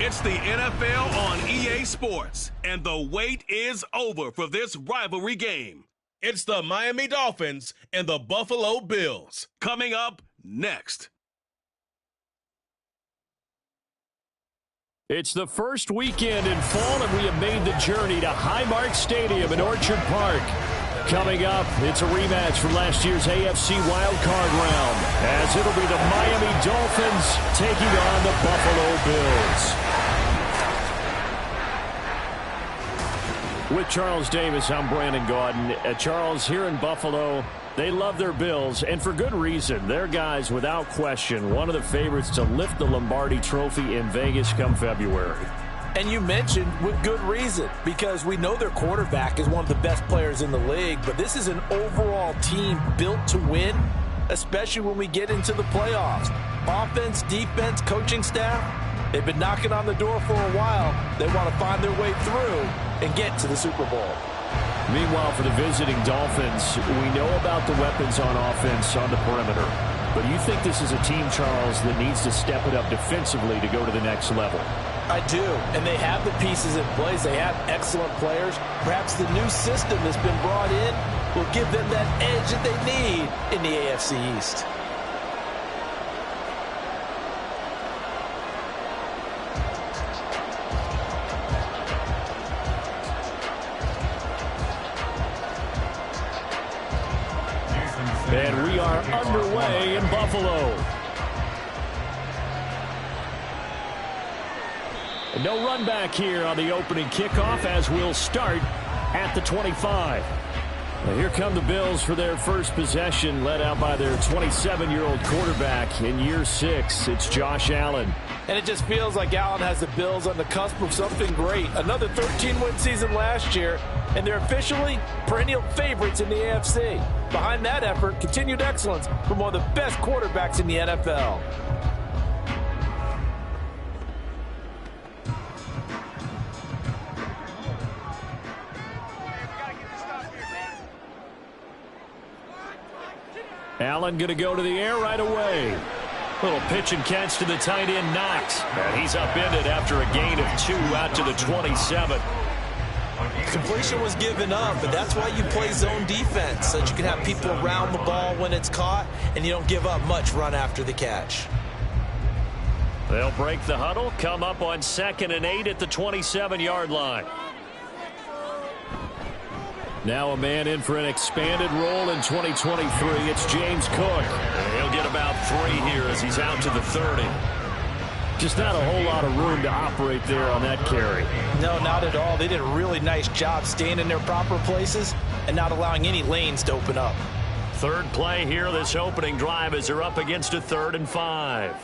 It's the NFL on EA Sports, and the wait is over for this rivalry game. It's the Miami Dolphins and the Buffalo Bills. Coming up next. It's the first weekend in fall, and we have made the journey to Highmark Stadium in Orchard Park. Coming up, it's a rematch from last year's AFC wildcard round, as it'll be the Miami Dolphins taking on the Buffalo Bills. With Charles Davis, I'm Brandon Gaudin. Charles, here in Buffalo, they love their Bills, and for good reason. Their guys, without question, one of the favorites to lift the Lombardi Trophy in Vegas come February. And you mentioned with good reason, because we know their quarterback is one of the best players in the league, but this is an overall team built to win, especially when we get into the playoffs. Offense, defense, coaching staff, they've been knocking on the door for a while. They want to find their way through and get to the Super Bowl. Meanwhile, for the visiting Dolphins, we know about the weapons on offense on the perimeter. But you think this is a team, Charles, that needs to step it up defensively to go to the next level? I do, and they have the pieces in place. They have excellent players. Perhaps the new system that's been brought in will give them that edge that they need in the AFC East. And we are underway in Buffalo. No run back here on the opening kickoff, as we'll start at the 25. Well, here come the Bills for their first possession, led out by their 27-year-old quarterback in year 6. It's Josh Allen. And it just feels like Allen has the Bills on the cusp of something great. Another 13-win season last year, and they're officially perennial favorites in the AFC. Behind that effort, continued excellence from one of the best quarterbacks in the NFL. Allen going to go to the air right away. Little pitch and catch to the tight end, Knox. And he's upended after a gain of 2 out to the 27. Completion was given up, but that's why you play zone defense, so that you can have people around the ball when it's caught, and you don't give up much run after the catch. They'll break the huddle, come up on 2nd and 8 at the 27-yard line. Now a man in for an expanded role in 2023. It's James Cook. And he'll get about 3 here as he's out to the 30. Just not a whole lot of room to operate there on that carry. No, not at all. They did a really nice job staying in their proper places and not allowing any lanes to open up. Third play here, this opening drive, as they're up against a 3rd and 5.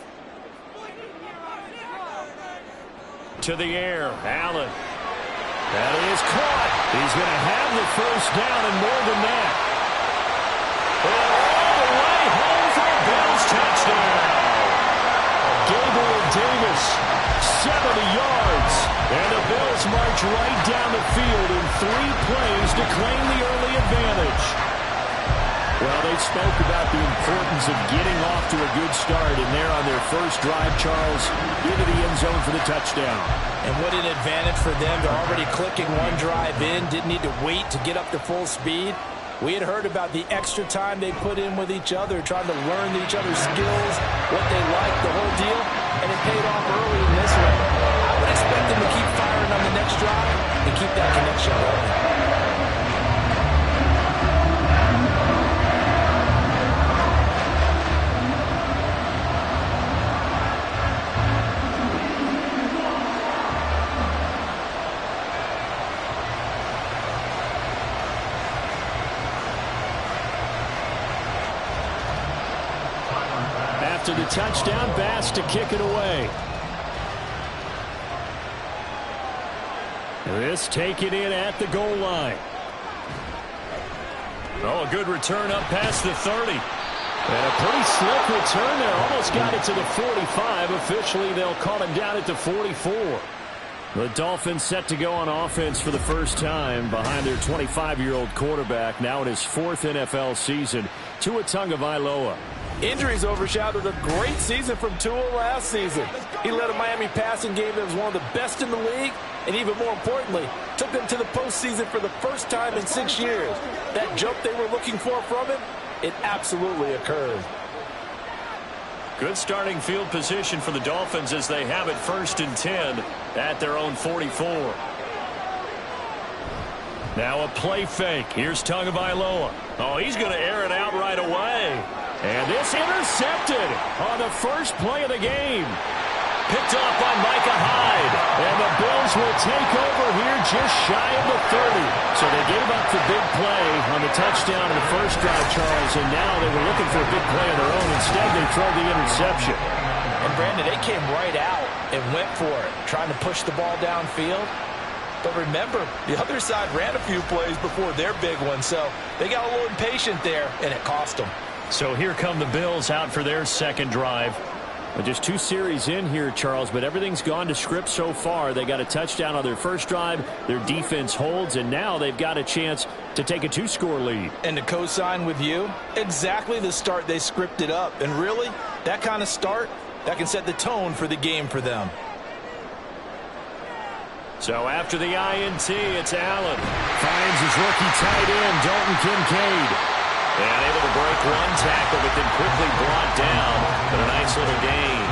To the air, Allen. That is caught. He's going to have the first down and more than that. And all the way home for a Bills touchdown. Gabriel Davis, 70 yards. And the Bills march right down the field in 3 plays to claim the early advantage. Well, they spoke about the importance of getting off to a good start, and they're on their first drive, Charles, into the end zone for the touchdown. And what an advantage for them. They're already clicking 1 drive in, didn't need to wait to get up to full speed. We had heard about the extra time they put in with each other, trying to learn each other's skills, what they like, the whole deal, and it paid off early in this one. I would expect them to keep firing on the next drive and keep that connection going. To the touchdown, Bass to kick it away. This taken in at the goal line. Oh, a good return up past the 30. And a pretty slick return there. Almost got it to the 45. Officially, they'll call him down at the 44. The Dolphins set to go on offense for the first time behind their 25-year-old quarterback, now in his 4th NFL season, Tua Tagovailoa. Injuries overshadowed a great season from Tua last season. He led a Miami passing game that was one of the best in the league, and even more importantly, took them to the postseason for the first time in 6 years. That jump they were looking for from him, it absolutely occurred. Good starting field position for the Dolphins as they have it 1st and 10 at their own 44. Now a play fake. Here's Tagovailoa. Oh, he's going to air it out right away. And this intercepted on the first play of the game. Picked off by Micah Hyde. And the Bills will take over here just shy of the 30. So they gave up the big play on the touchdown in the first drive, Charles, and now they were looking for a big play of their own. Instead, they throw the interception. And, Brandon, they came right out and went for it, trying to push the ball downfield. But remember, the other side ran a few plays before their big one, so they got a little impatient there, and it cost them. So here come the Bills out for their second drive. Just 2 series in here, Charles, but everything's gone to script so far. They got a touchdown on their first drive. Their defense holds, and now they've got a chance to take a 2-score lead. And to co-sign with you, exactly the start they scripted up. And really, that kind of start, that can set the tone for the game for them. So after the INT, it's Allen. Finds his rookie tight end, Dalton Kincaid. And able to break 1 tackle, but then quickly brought down. But a nice little gain.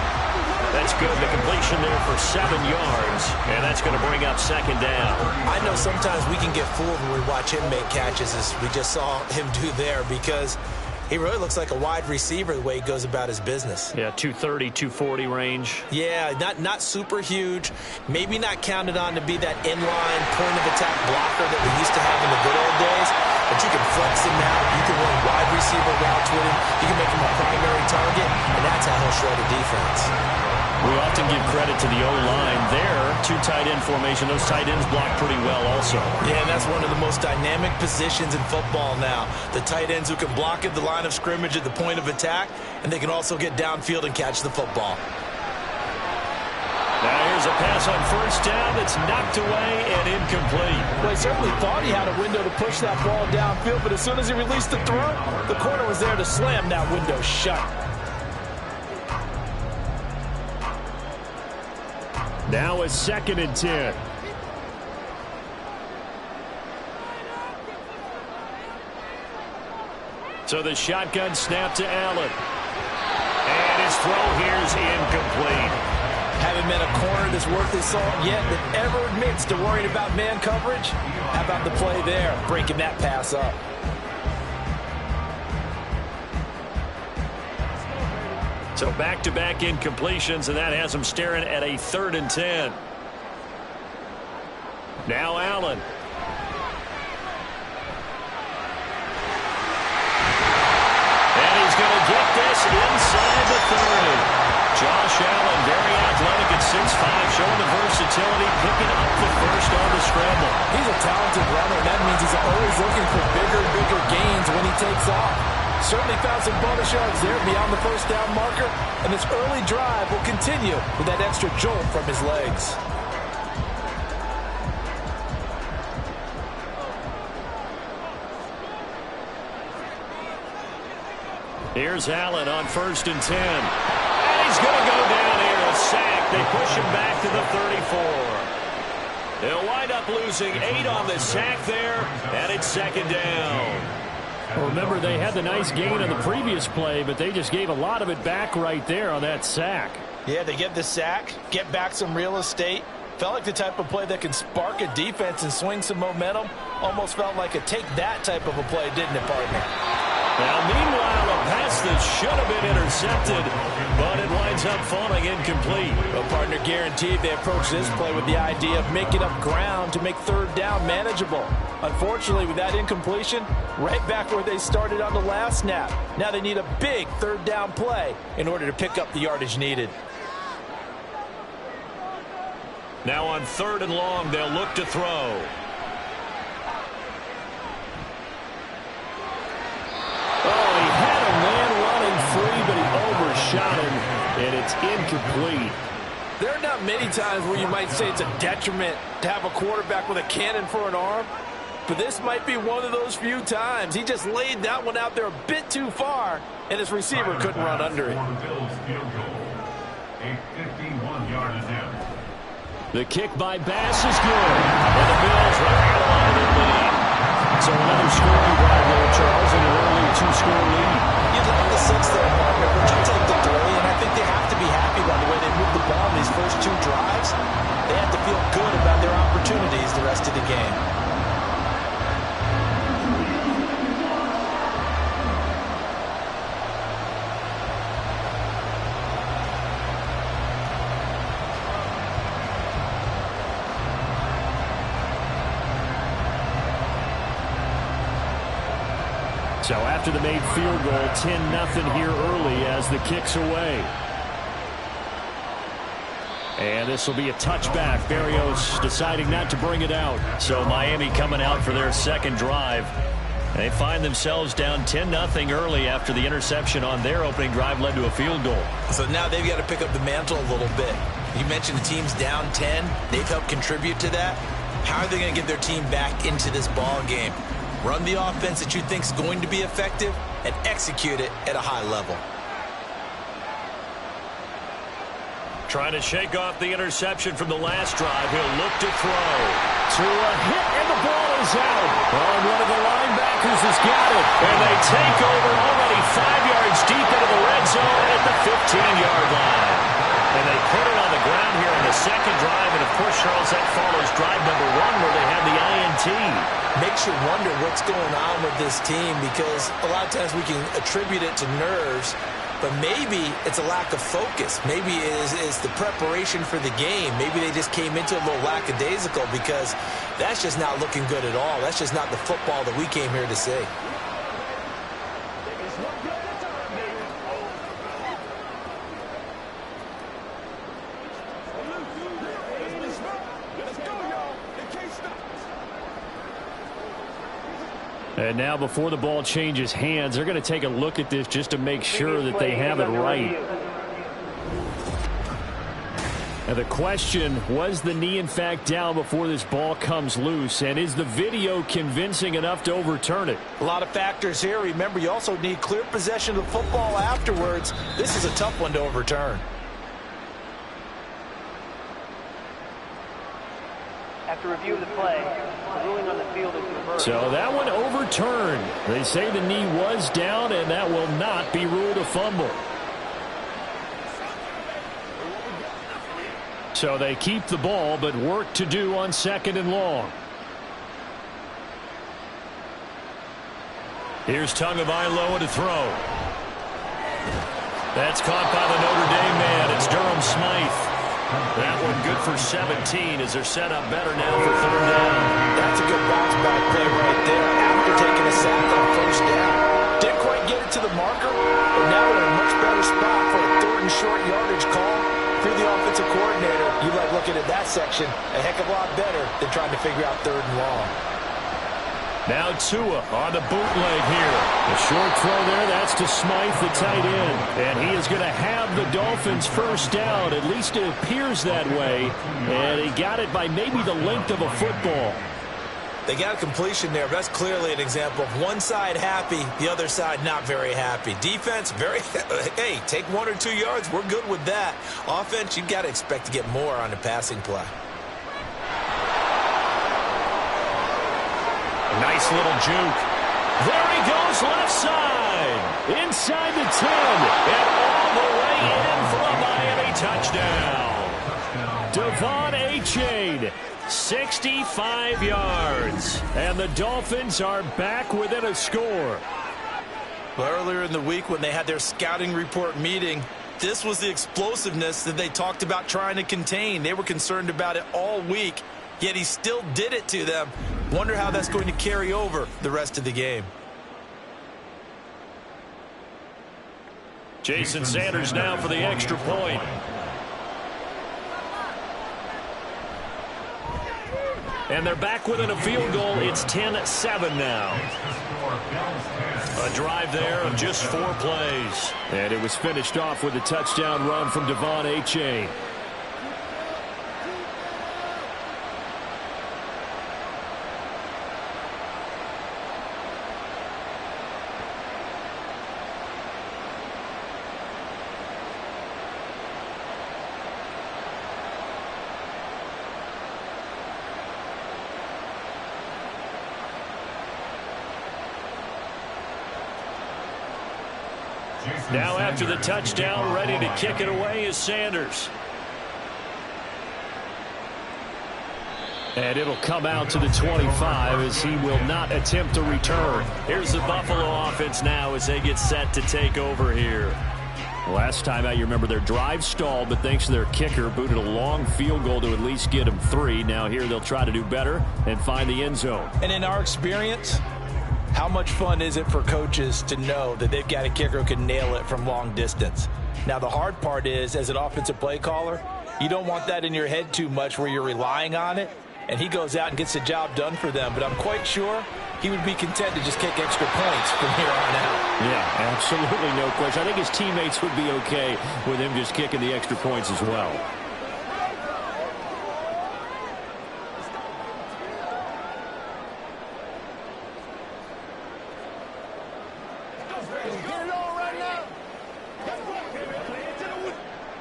That's good. The completion there for 7 yards. And that's going to bring up 2nd down. I know sometimes we can get fooled when we watch him make catches, as we just saw him do there, because he really looks like a wide receiver the way he goes about his business. Yeah, 230, 240 range. Yeah, not super huge. Maybe not counted on to be that inline point-of-attack blocker that we used to have in the good old days. But you can flex him now. You can run wide receiver routes with him. You can make him a primary target, and that's how he'll shred a defense. We often give credit to the O-line there. 2 tight end formation. Those tight ends block pretty well also. Yeah, and that's one of the most dynamic positions in football now. The tight ends who can block at the line of scrimmage at the point of attack, and they can also get downfield and catch the football. Now here's a pass on 1st down that's knocked away and incomplete. Well, he certainly thought he had a window to push that ball downfield, but as soon as he released the throw, the corner was there to slam that window shut. Now a 2nd and 10. So the shotgun snap to Allen. And his throw here is incomplete. Haven't met a corner that's worth his salt yet that ever admits to worrying about man coverage. How about the play there, breaking that pass up? So back-to-back incompletions, and that has them staring at a 3rd and 10. Now Allen. And he's going to get this inside the 30. Josh Allen, very athletic at 6'5", showing the versatility, picking up the first on the scramble. He's a talented runner, and that means he's always looking for bigger and bigger gains when he takes off. Certainly found some bonus yards there beyond the 1st down marker, and this early drive will continue with that extra jolt from his legs. Here's Allen on 1st and 10. And he's going to go down here, a sack. They push him back to the 34. They'll wind up losing 8 on the sack there, and it's 2nd down. Well, remember, they had the nice gain on the previous play, but they just gave a lot of it back right there on that sack. Yeah, they get the sack, get back some real estate. Felt like the type of play that can spark a defense and swing some momentum. Almost felt like a take-that type of a play, didn't it, partner? Now, meanwhile, a pass that should have been intercepted, but it winds up falling incomplete. Well, partner, guaranteed they approach this play with the idea of making up ground to make 3rd down manageable. Unfortunately, with that incompletion, right back where they started on the last snap. Now they need a big 3rd down play in order to pick up the yardage needed. Now on 3rd and long, they'll look to throw. Oh, he had a man running free, but he overshot him, and it's incomplete. There are not many times where you might say it's a detriment to have a quarterback with a cannon for an arm, but this might be one of those few times. He just laid that one out there a bit too far, and his receiver couldn't run under it. The kick by Bass is good, and the Bills right out on the lead. So another scoring drive there, Charles, and an early 2-score lead. You'd like the 6 there, Parker, but you take the 3, and I think they have to be happy by the way they moved the ball in these first 2 drives. They have to feel good about their opportunities the rest of the game. So after the made field goal, 10-0 here early as the kick's away. And this will be a touchback. Barrios deciding not to bring it out. So Miami coming out for their second drive. They find themselves down 10-0 early after the interception on their opening drive led to a field goal. So now they've got to pick up the mantle a little bit. You mentioned the team's down 10. They've helped contribute to that. How are they going to get their team back into this ball game? Run the offense that you think is going to be effective and execute it at a high level. Trying to shake off the interception from the last drive. He'll look to throw. To a hit, and the ball is out. Oh, one of the linebackers has got it. And they take over already 5 yards deep into the red zone at the 15-yard line. And they put it on the ground here in the second drive. And, of course, Charles, that follows drive number 1 where they had the INT. Makes you wonder what's going on with this team because a lot of times we can attribute it to nerves, but maybe it's a lack of focus. Maybe it's the preparation for the game. Maybe they just came into a little lackadaisical because that's just not looking good at all. That's just not the football that we came here to see. And now before the ball changes hands, they're going to take a look at this just to make sure that they have it right. And the question, was the knee in fact down before this ball comes loose? And is the video convincing enough to overturn it? A lot of factors here. Remember, you also need clear possession of the football afterwards. This is a tough one to overturn. After review of the play, the ruling on the field is reversed. So that one overturned. They say the knee was down, and that will not be ruled a fumble. So they keep the ball, but work to do on 2nd and long. Here's Tagovailoa to throw. That's caught by the Notre Dame man. It's Durham Smythe. That one good for 17 as they're set up better now for 3rd down. That's a good bounce back play right there after taking a sack on 1st down. Didn't quite get it to the marker, but now we're in a much better spot for a 3rd and short yardage call. If you're the offensive coordinator, you like looking at that section a heck of a lot better than trying to figure out 3rd and long. Now Tua on the bootleg here. The short throw there, that's to Smythe, the tight end. And he is going to have the Dolphins 1st down. At least it appears that way. And he got it by maybe the length of a football. They got a completion there, but that's clearly an example of one side happy, the other side not very happy. Defense, hey, take 1 or 2 yards, we're good with that. Offense, you've got to expect to get more on the passing play. Nice little juke. There he goes, left side. Inside the 10. And all the way in for a Miami touchdown. Devon A-Chain, 65 yards. And the Dolphins are back within a score. Well, earlier in the week when they had their scouting report meeting, this was the explosiveness that they talked about trying to contain. They were concerned about it all week, yet he still did it to them. Wonder how that's going to carry over the rest of the game. Jason Sanders now for the extra point. And they're back within a field goal. It's 10-7 now. A drive there of just 4 plays. And it was finished off with a touchdown run from Devon A-Chain. Now after the touchdown, ready to kick it away is Sanders. And it'll come out to the 25 as he will not attempt to return. Here's the Buffalo offense now as they get set to take over here. Last time out, you remember their drive stalled, but thanks to their kicker, booted a long field goal to at least get them 3. Now here they'll try to do better and find the end zone. And in our experience, how much fun is it for coaches to know that they've got a kicker who can nail it from long distance? Now the hard part is, as an offensive play caller, you don't want that in your head too much where you're relying on it. And he goes out and gets the job done for them. But I'm quite sure he would be content to just kick extra points from here on out. Yeah, absolutely no question. I think his teammates would be okay with him just kicking the extra points as well.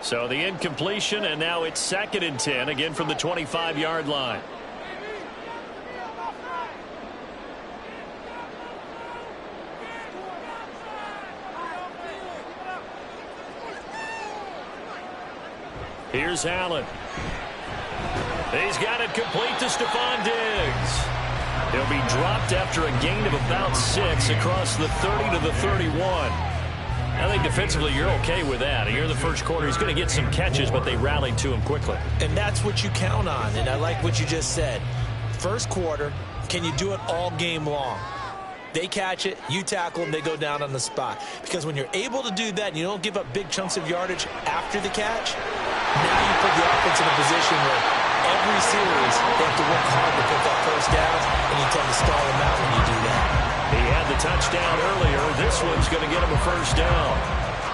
So the incompletion, and now it's 2nd and 10, again from the 25-yard line. Here's Allen. He's got it complete to Stephon Diggs. He'll be dropped after a gain of about 6 across the 30 to the 31. I think defensively you're okay with that. Here in the first quarter, he's going to get some catches, but they rallied to him quickly. And that's what you count on, and I like what you just said. First quarter, can you do it all game long? They catch it, you tackle them, they go down on the spot. Because when you're able to do that and you don't give up big chunks of yardage after the catch, now you put the offense in a position where every series they have to work hard to pick up first downs, and you tend to stall them out when you do that. He had the touchdown earlier. This one's going to get him a first down.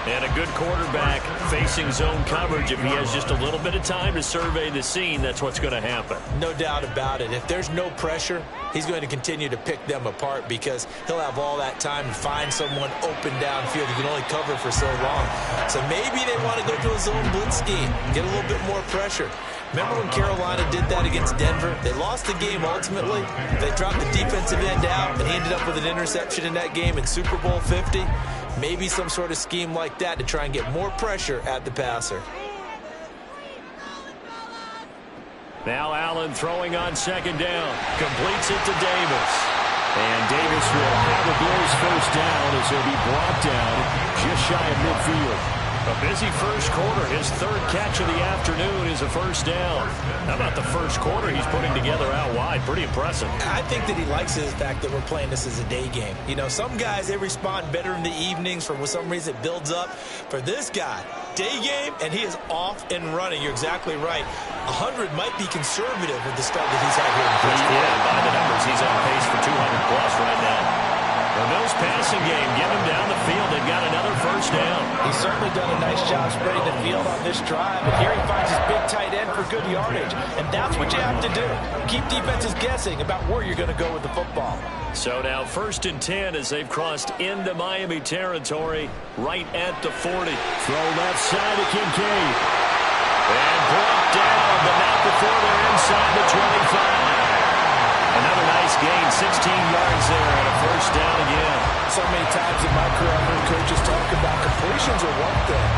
And a good quarterback facing zone coverage. If he has just a little bit of time to survey the scene, that's what's going to happen. No doubt about it. If there's no pressure, he's going to continue to pick them apart because he'll have all that time to find someone open downfield. He can only cover for so long. So maybe they want to go to a zone blitz scheme, get a little bit more pressure. Remember when Carolina did that against Denver? They lost the game ultimately. They dropped the defensive end out, and he ended up with an interception in that game in Super Bowl 50. Maybe some sort of scheme like that to try and get more pressure at the passer. Now Allen throwing on 2nd down. Completes it to Davis. And Davis will have a Bills first down as he'll be brought down just shy of midfield. A busy first quarter. His 3rd catch of the afternoon is a first down. How about the first quarter he's putting together out wide? Pretty impressive. I think that he likes the fact that we're playing this as a day game. You know, some guys, they respond better in the evenings. For some reason, it builds up. For this guy, day game, and he is off and running. You're exactly right. 100 might be conservative with the start that he's had here in the first quarter. Yeah, by the numbers, he's on pace for 200 plus right now. The Bills passing game, get him down the field. They've got another first down. He's certainly done a nice job spreading the field on this drive. And here he finds his big tight end for good yardage. And that's what you have to do. Keep defenses guessing about where you're going to go with the football. So now 1st and 10 as they've crossed into Miami territory right at the 40. Throw left side to Kincaid. And brought down, but not before they're inside the 25. Another nice gain, 16 yards there, and a first down again. So many times in my career, I've heard coaches talk about completions are one thing.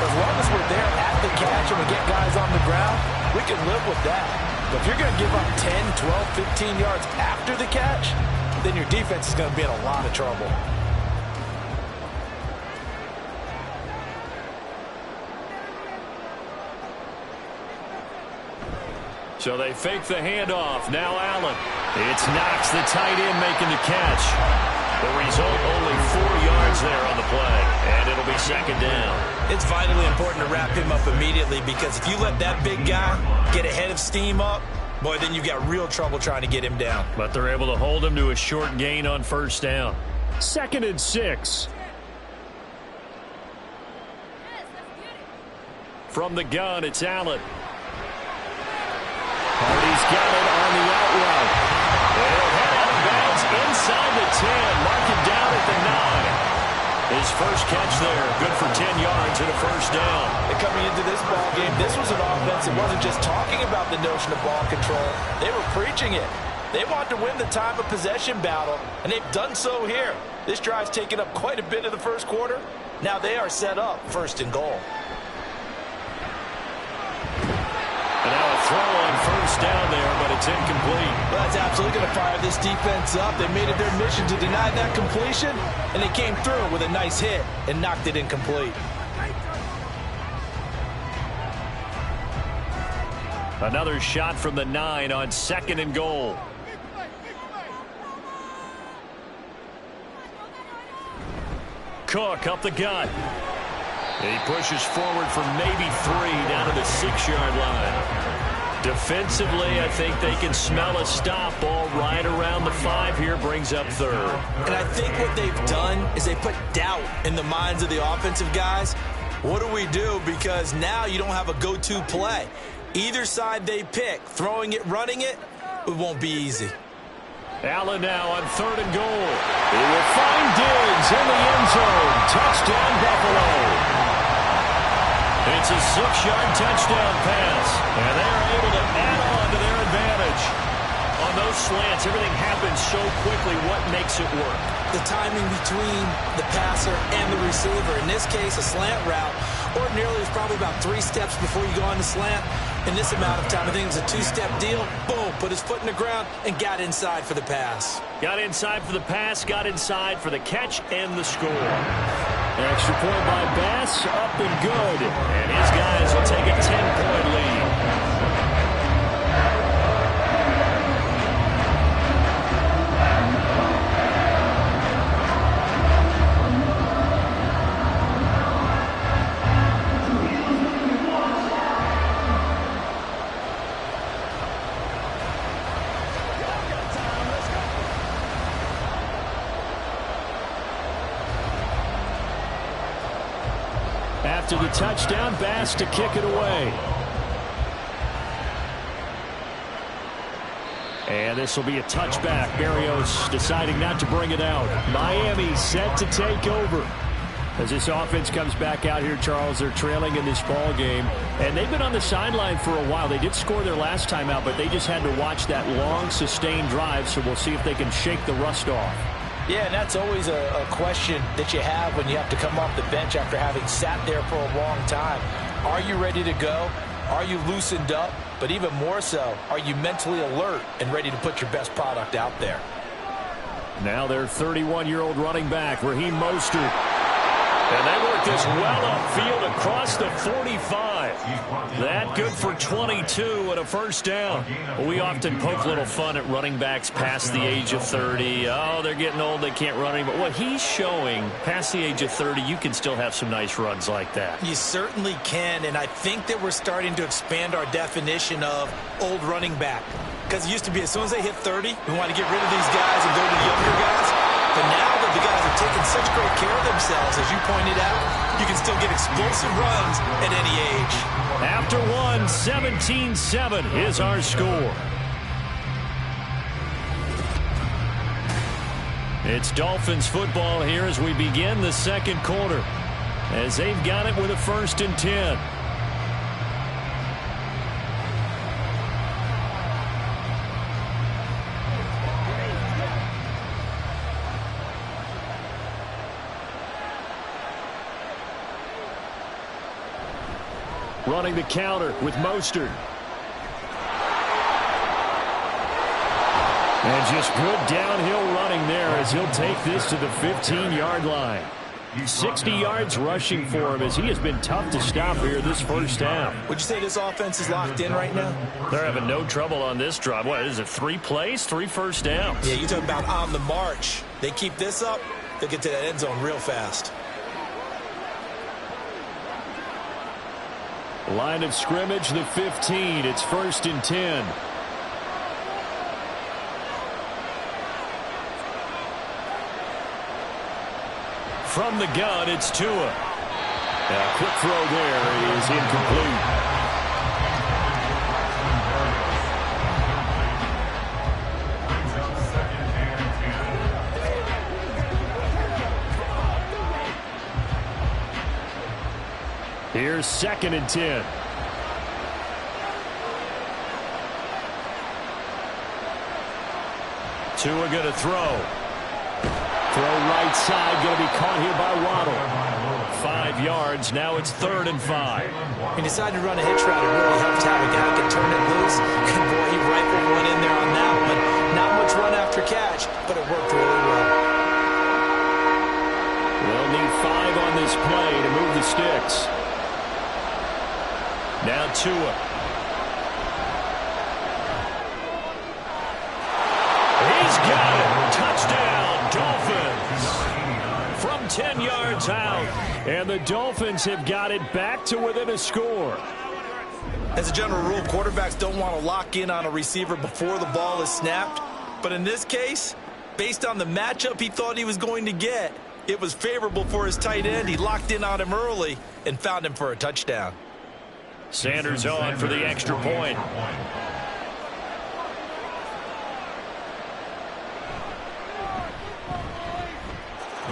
As long as we're there at the catch and we get guys on the ground, we can live with that. But if you're going to give up 10, 12, 15 yards after the catch, then your defense is going to be in a lot of trouble. So they fake the handoff. Now Allen. It's Knox, the tight end, making the catch. The result, only 4 yards there on the play. And it'll be 2nd down. It's vitally important to wrap him up immediately because if you let that big guy get ahead of steam up, boy, then you've got real trouble trying to get him down. But they're able to hold him to a short gain on first down. 2nd and 6. From the gun, it's Allen. Hardy's got it on the out route. It'll head out of bounds inside the 10. Mark it down at the 9. His first catch there, good for 10 yards and a first down. And coming into this ball game, this was an offense that wasn't just talking about the notion of ball control. They were preaching it. They want to win the time of possession battle, and they've done so here. This drive's taken up quite a bit of the first quarter, Now they are set up 1st and goal. And now a throw on 1st down there, but it's incomplete. Well, that's absolutely going to fire this defense up. They made it their mission to deny that completion, and they came through with a nice hit and knocked it incomplete. Another shot from the 9 on 2nd and goal. Cook up the gut. He pushes forward for maybe 3 down to the 6-yard line. Defensively, I think they can smell a stop. Ball right around the 5 here, brings up 3rd. And I think what they've done is they put doubt in the minds of the offensive guys. What do we do? Because now you don't have a go-to play. Either side they pick, throwing it, running it, it won't be easy. Allen now on 3rd and goal. He will find Diggs in the end zone. Touchdown, Buffalo. It's a 6-yard touchdown pass, and they're able to add on to their advantage. On those slants, everything happens so quickly. What makes it work? The timing between the passer and the receiver. In this case, a slant route. Ordinarily, it's probably about 3 steps before you go on the slant. In this amount of time, I think it was a 2-step deal. Boom, put his foot in the ground and got inside for the pass. Got inside for the pass, got inside for the catch and the score. Extra point by Bass, up and good. And his guys will take a 10-point lead. After the touchdown, Bass to kick it away. And this will be a touchback. Berrios deciding not to bring it out. Miami set to take over. As this offense comes back out here, Charles, they're trailing in this ball game. And they've been on the sideline for a while. They did score their last time out, but they just had to watch that long, sustained drive. So we'll see if they can shake the rust off. Yeah, and that's always a question that you have when you have to come off the bench after having sat there for a long time. Are you ready to go? Are you loosened up? But even more so, are you mentally alert and ready to put your best product out there? Now their 31-year-old running back, Raheem Mostert. And they work this well upfield across the 45. That good for 22 and a 1st down. Well, we often poke a little fun at running backs past the age of 30. Oh, they're getting old, they can't run anymore. What he's showing, past the age of 30, you can still have some nice runs like that. You certainly can, and I think that we're starting to expand our definition of old running back. Because it used to be as soon as they hit 30, we want to get rid of these guys and go to the younger guys. But now that the guys are taking such great care of themselves, as you pointed out, you can still get explosive runs at any age. After one, 17-7 is our score. It's Dolphins football here as we begin the 2nd quarter. As they've got it with a 1st and 10. Running the counter with Mostert. And just good downhill running there as he'll take this to the 15-yard line. 60 yards rushing for him as he has been tough to stop here this 1st half. Would you say this offense is locked in right now? They're having no trouble on this drive. What is it, 3 plays, 3 1st downs? Yeah, you talk about on the march. They keep this up, they'll get to that end zone real fast. Line of scrimmage, the 15. It's 1st and 10. From the gun, it's Tua. A quick throw there is incomplete. Here's 2nd and 10. Tua going to throw. Throw right side, going to be caught here by Waddle. 5 yards. Now it's 3rd and 5. He decided to run a hitch route. It really helped to have a guy who can turn it loose. Good boy, he rifled one in there on that one. Not much run after catch, but it worked really well. They'll need 5 on this play to move the sticks. Now Tua. He's got it. Touchdown, Dolphins. From 10 yards out. And the Dolphins have got it back to within a score. As a general rule, quarterbacks don't want to lock in on a receiver before the ball is snapped. But in this case, based on the matchup he thought he was going to get, it was favorable for his tight end. He locked in on him early and found him for a touchdown. Sanders on for the extra point.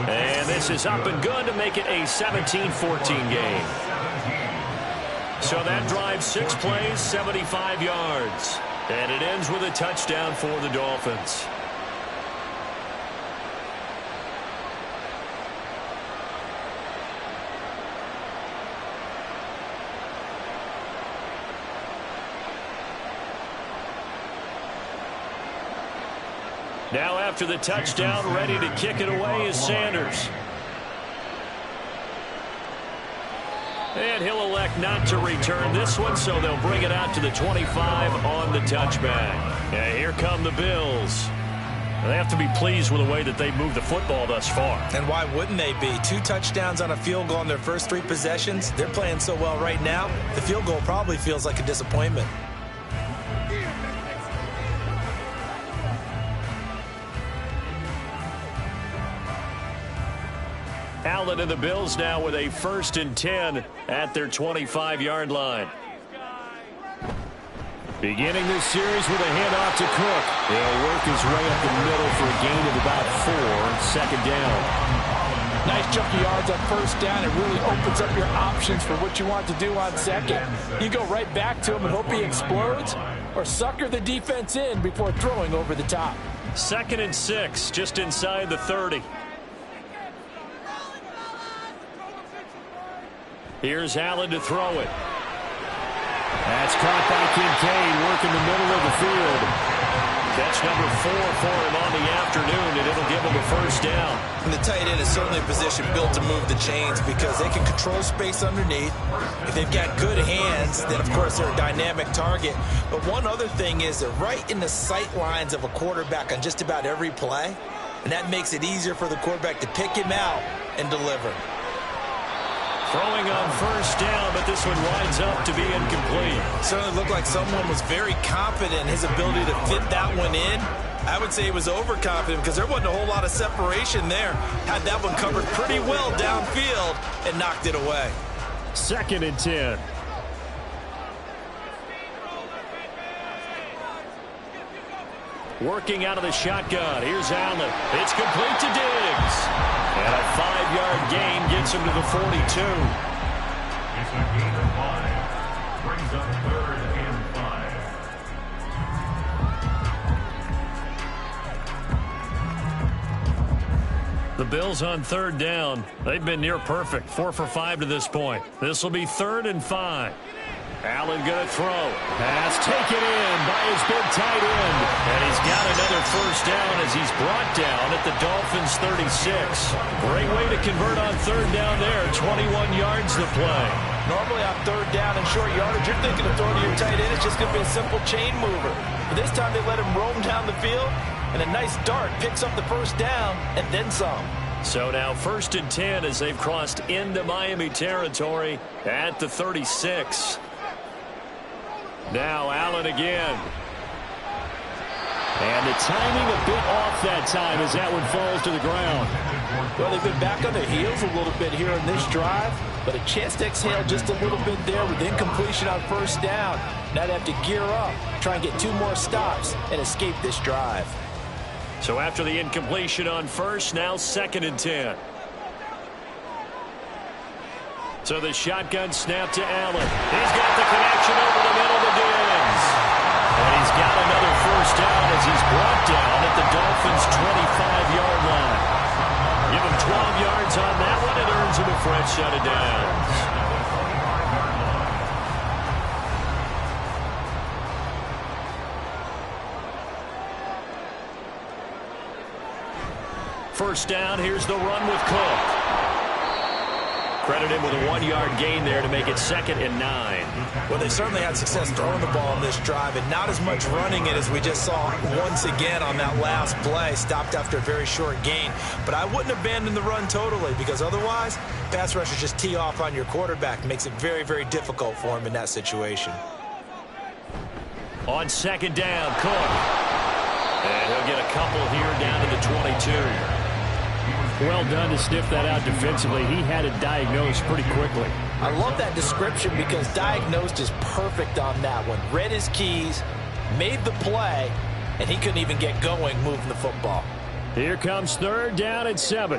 And this is up and good to make it a 17-14 game. So that drives 6 plays, 75 yards. And it ends with a touchdown for the Dolphins. Now after the touchdown, ready to kick it away is Sanders. And he'll elect not to return this one, so they'll bring it out to the 25 on the touchback. And here come the Bills. They have to be pleased with the way that they moved the football thus far. And why wouldn't they be? 2 touchdowns on a field goal in their first 3 possessions. They're playing so well right now, the field goal probably feels like a disappointment. Allen and the Bills now with a 1st and 10 at their 25-yard line. Beginning this series with a handoff to Cook. He'll work his way up the middle for a gain of about 4, 2nd down. Nice chunky yards on 1st down. It really opens up your options for what you want to do on 2nd. You go right back to him and hope he explodes, or sucker the defense in before throwing over the top. 2nd and 6, just inside the 30. Here's Allen to throw it. That's caught by Kincaid, working the middle of the field. Catch number 4 for him on the afternoon, and it'll give him a 1st down. And the tight end is certainly a position built to move the chains because they can control space underneath. If they've got good hands, then, of course, they're a dynamic target. But one other thing is they're right in the sight lines of a quarterback on just about every play, and that makes it easier for the quarterback to pick him out and deliver. Throwing on 1st down, but this one winds up to be incomplete. Certainly looked like someone was very confident in his ability to fit that one in. I would say he was overconfident because there wasn't a whole lot of separation there. Had that one covered pretty well downfield and knocked it away. 2nd and 10. Working out of the shotgun. Here's Allen. It's complete to Diggs. And a 5-yard gain gets him to the 42. It's a gain of 5. Brings up 3rd and 5. The Bills on 3rd down. They've been near perfect. 4 for 5 to this point. This will be 3rd and 5. Allen going to throw. Pass taken in by his big tight end. And he's got another 1st down as he's brought down at the Dolphins' 36. Great way to convert on 3rd down there. 21 yards to play. Normally on 3rd down and short yardage, you're thinking of throwing to your tight end. It's just going to be a simple chain mover. But this time they let him roam down the field, and a nice dart picks up the 1st down and then some. So now 1st and 10 as they've crossed into Miami territory at the 36. Now Allen again. And the timing a bit off that time as that one falls to the ground. Well, they've been back on their heels a little bit here in this drive, but a chance to exhale just a little bit there with incompletion on 1st down. Now they have to gear up, try and get 2 more stops, and escape this drive. So after the incompletion on 1st, now 2nd and 10. So the shotgun snap to Allen. He's got the connection over the middle to Diggs. And he's got another 1st down as he's brought down at the Dolphins' 25-yard line. Give him 12 yards on that one. It earns him a French set of downs. First down, here's the run with Cook. Credit him with a 1-yard gain there to make it 2nd and 9. Well, they certainly had success throwing the ball in this drive, and not as much running it as we just saw once again on that last play. Stopped after a very short gain. But I wouldn't abandon the run totally, because otherwise, pass rushers just tee off on your quarterback. Makes it very, very difficult for him in that situation. On 2nd down, Cook. And he'll get a couple here down to the 22. Well done to sniff that out defensively. He had it diagnosed pretty quickly. I love that description because diagnosed is perfect on that one. Read his keys, made the play, and he couldn't even get going moving the football. Here comes 3rd down and 7.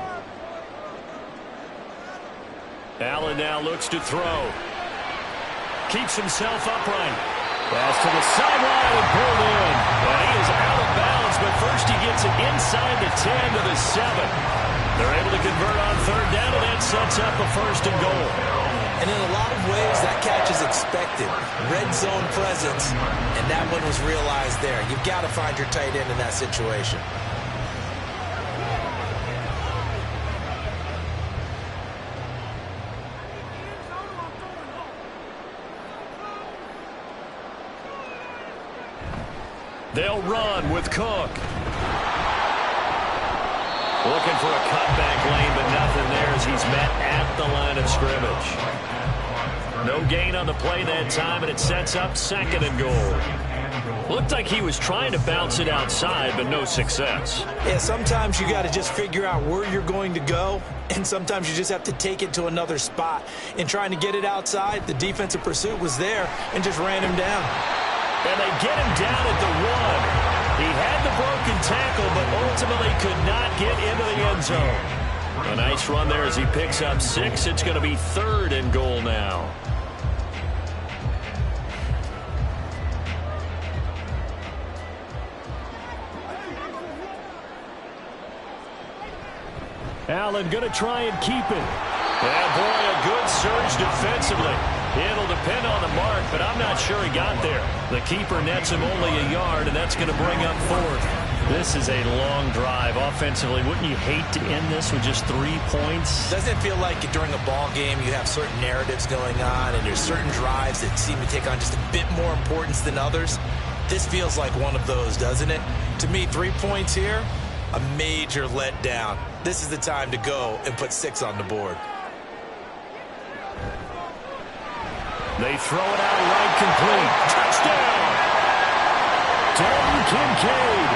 Allen now looks to throw. Keeps himself upright. Pass to the sideline and pulled in. And he is out of bounds, but first he gets it inside the 10 to the 7. They're able to convert on 3rd down, and that sets up a 1st and goal. And in a lot of ways, that catch is expected. Red zone presence, and that one was realized there. You've got to find your tight end in that situation. They'll run with Cook. Looking for a cutback lane, but nothing there as he's met at the line of scrimmage. No gain on the play that time, and it sets up 2nd and goal. Looked like he was trying to bounce it outside, but no success. Yeah, sometimes you got to just figure out where you're going to go, and sometimes you just have to take it to another spot. In trying to get it outside, the defensive pursuit was there and just ran him down. And they get him down at the 1. He had the broken tackle, but ultimately could not get into the end zone. A nice run there as he picks up 6. It's going to be 3rd and goal now. Allen going to try and keep it. And boy, a good surge defensively. It'll depend on the mark, but I'm not sure he got there. The keeper nets him only a yard, and that's going to bring up 4th. This is a long drive offensively. Wouldn't you hate to end this with just 3 points? Doesn't it feel like during a ball game you have certain narratives going on, and there's certain drives that seem to take on just a bit more importance than others? This feels like one of those, doesn't it? To me, 3 points here, a major letdown. This is the time to go and put 6 on the board. They throw it out right complete. Touchdown! Dalton Kincaid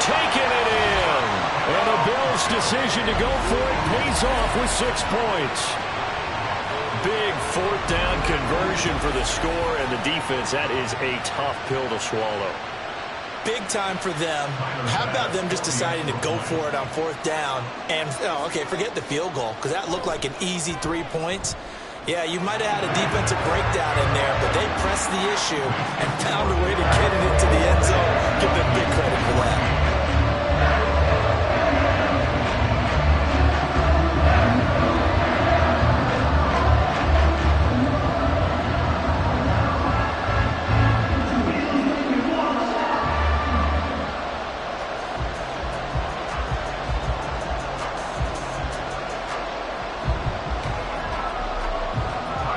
taking it in. And the Bills' decision to go for it pays off with 6 points. Big 4th down conversion for the score, and the defense, that is a tough pill to swallow. Big time for them. How about them just deciding to go for it on 4th down? And, okay, forget the field goal, because that looked like an easy 3 points. Yeah, you might have had a defensive breakdown in there, but they pressed the issue and found a way to get it into the end zone. Give them big credit for that.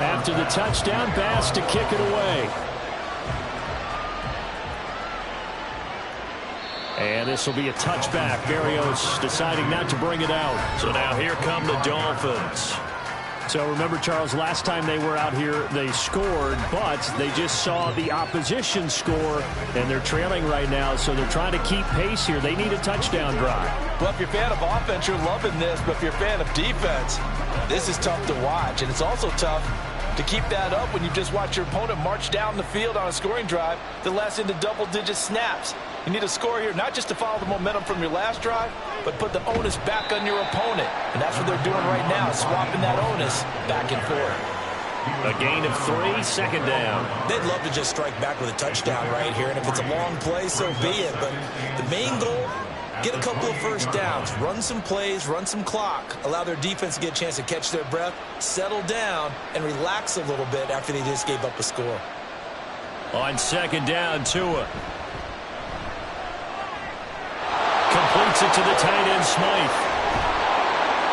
After the touchdown, Bass to kick it away. And this will be a touchback. Berrios deciding not to bring it out. So now here come the Dolphins. So remember, Charles, last time they were out here, they scored, but they just saw the opposition score, and they're trailing right now, so they're trying to keep pace here. They need a touchdown drive. Well, if you're a fan of offense, you're loving this, but if you're a fan of defense, this is tough to watch, and it's also tough to keep that up when you just watch your opponent march down the field on a scoring drive that lasts into double-digit snaps. You need a score here, not just to follow the momentum from your last drive, but put the onus back on your opponent. And that's what they're doing right now, swapping that onus back and forth. A gain of 3, 2nd down. They'd love to just strike back with a touchdown right here, and if it's a long play, so be it. But the main goal, get a couple of first downs, run some plays, run some clock, allow their defense to get a chance to catch their breath, settle down, and relax a little bit after they just gave up a score. On second down, Tua completes it to the tight end, Smythe.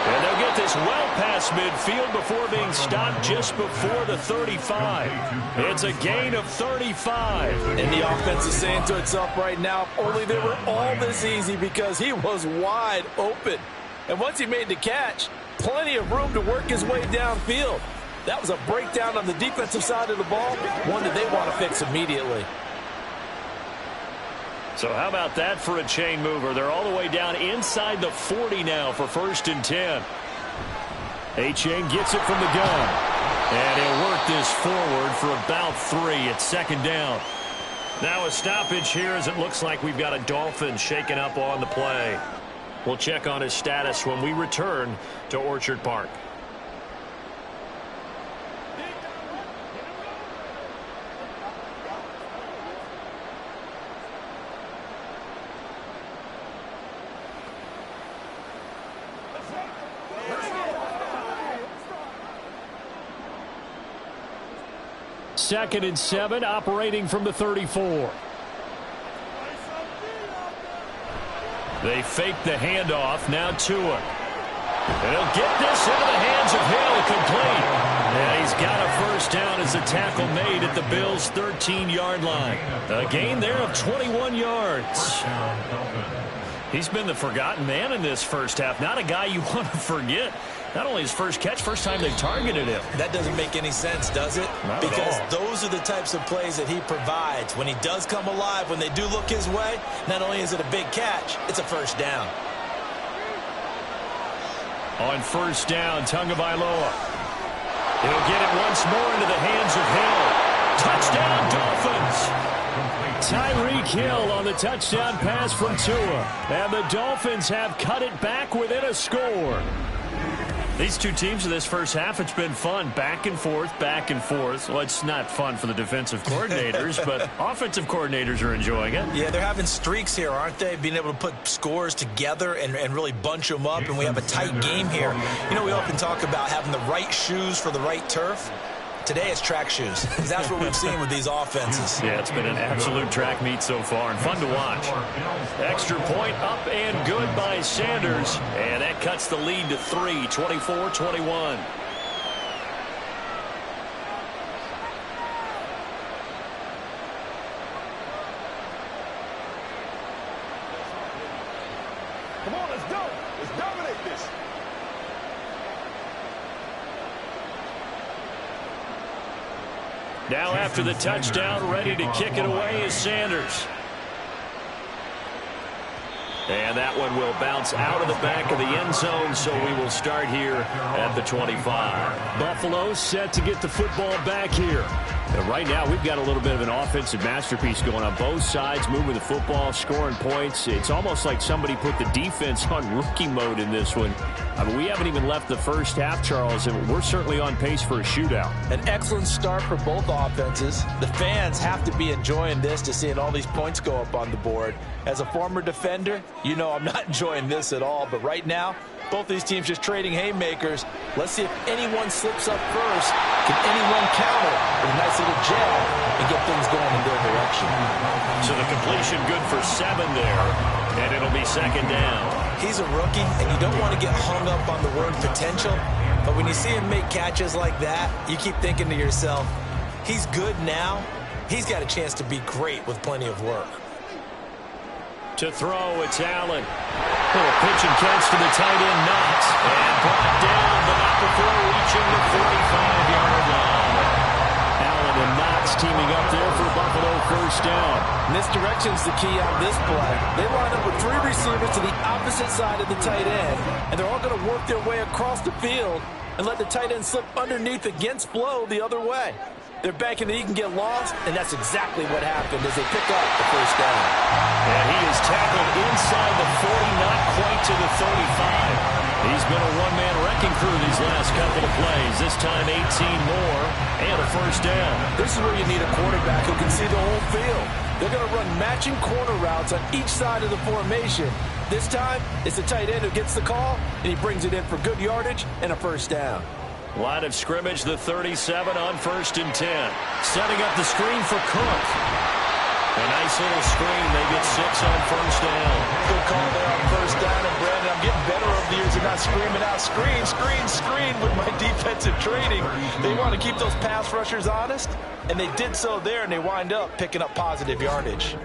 And they'll get this well past midfield before being stopped just before the 35. It's a gain of 35. And the offense is saying to itself right now, if only they were all this easy, because he was wide open. And once he made the catch, plenty of room to work his way downfield. That was a breakdown on the defensive side of the ball, one that they want to fix immediately. So how about that for a chain mover? They're all the way down inside the 40 now for 1st and 10. A-Chain gets it from the gun. And he'll work this forward for about 3 at 2nd down. Now a stoppage here as it looks like we've got a Dolphin shaken up on the play. We'll check on his status when we return to Orchard Park. Second and 7, operating from the 34. They fake the handoff. Now Tua. And he'll get this into the hands of Hill, complete. And he's got a first down as the tackle made at the Bills' 13-yard line. A gain there of 21 yards. He's been the forgotten man in this first half. Not a guy you want to forget. Not only his first catch, first time they've targeted him. That doesn't make any sense, does it? Not because at all. Those are the types of plays that he provides. When he does come alive, when they do look his way, not only is it a big catch, it's a first down. On first down, Tagovailoa. He'll get it once more into the hands of Hill. Touchdown, Dolphins! Tyreek Hill on the touchdown pass from Tua. And the Dolphins have cut it back within a score. These two teams in this first half, it's been fun. Back and forth, back and forth. Well, it's not fun for the defensive coordinators, but offensive coordinators are enjoying it. Yeah, they're having streaks here, aren't they? Being able to put scores together and really bunch them up, and we have a tight game here. You know, we often talk about having the right shoes for the right turf. Today it's track shoes, because that's what we've seen with these offenses. Yeah, it's been an absolute track meet so far, and fun to watch. Extra point up and good by Sanders, and that cuts the lead to 3, 24-21. Come on, let's go. Let's dominate this. Now after the touchdown, ready to kick it away is Sanders. And that one will bounce out of the back of the end zone, so we will start here at the 25. Buffalo set to get the football back here. And right now, we've got a little bit of an offensive masterpiece going on both sides, moving the football, scoring points. It's almost like somebody put the defense on rookie mode in this one. I mean, we haven't even left the first half, Charles, and we're certainly on pace for a shootout. An excellent start for both offenses. The fans have to be enjoying this, to seeing all these points go up on the board. As a former defender, you know I'm not enjoying this at all. But right now, both these teams just trading haymakers. Let's see if anyone slips up first. Can anyone counter with a nice little jab and get things going in their direction? So the completion good for 7 there, and it'll be second down. He's a rookie, and you don't want to get hung up on the word potential. But when you see him make catches like that, you keep thinking to yourself, he's good now. He's got a chance to be great with plenty of work. To throw, it's Allen. Little pitch and catch to the tight end, Knox. And brought down, but not before reaching the 45-yard line. Allen and Knox teaming up there for Buffalo first down. Misdirection's the key on this play. They line up with 3 receivers to the opposite side of the tight end, and they're all going to work their way across the field and let the tight end slip underneath against flow the other way. They're banking that he can get lost, and that's exactly what happened as they pick up the first down. And he is tackled inside the 40, not quite to the 35. He's been a one-man wrecking crew these last couple of plays. This time 18 more and a first down. This is where you need a quarterback who can see the whole field. They're going to run matching corner routes on each side of the formation. This time, it's the tight end who gets the call, and he brings it in for good yardage and a first down. Line of scrimmage, the 37 on 1st and 10. Setting up the screen for Cook. A nice little screen. They get 6 on first down. Good call there on first down. And, Brandon, I'm getting better over the years at not screaming out, screen, screen, screen with my defensive training. They want to keep those pass rushers honest, and they did so there, and they wind up picking up positive yardage.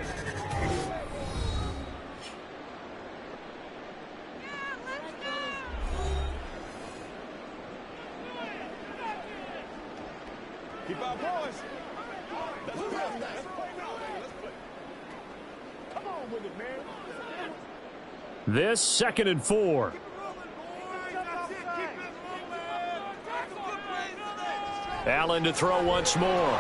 Keep our boys. Let's play. Let's play now. Let's play. Come on with it, man. This 2nd and 4. Allen to throw once more.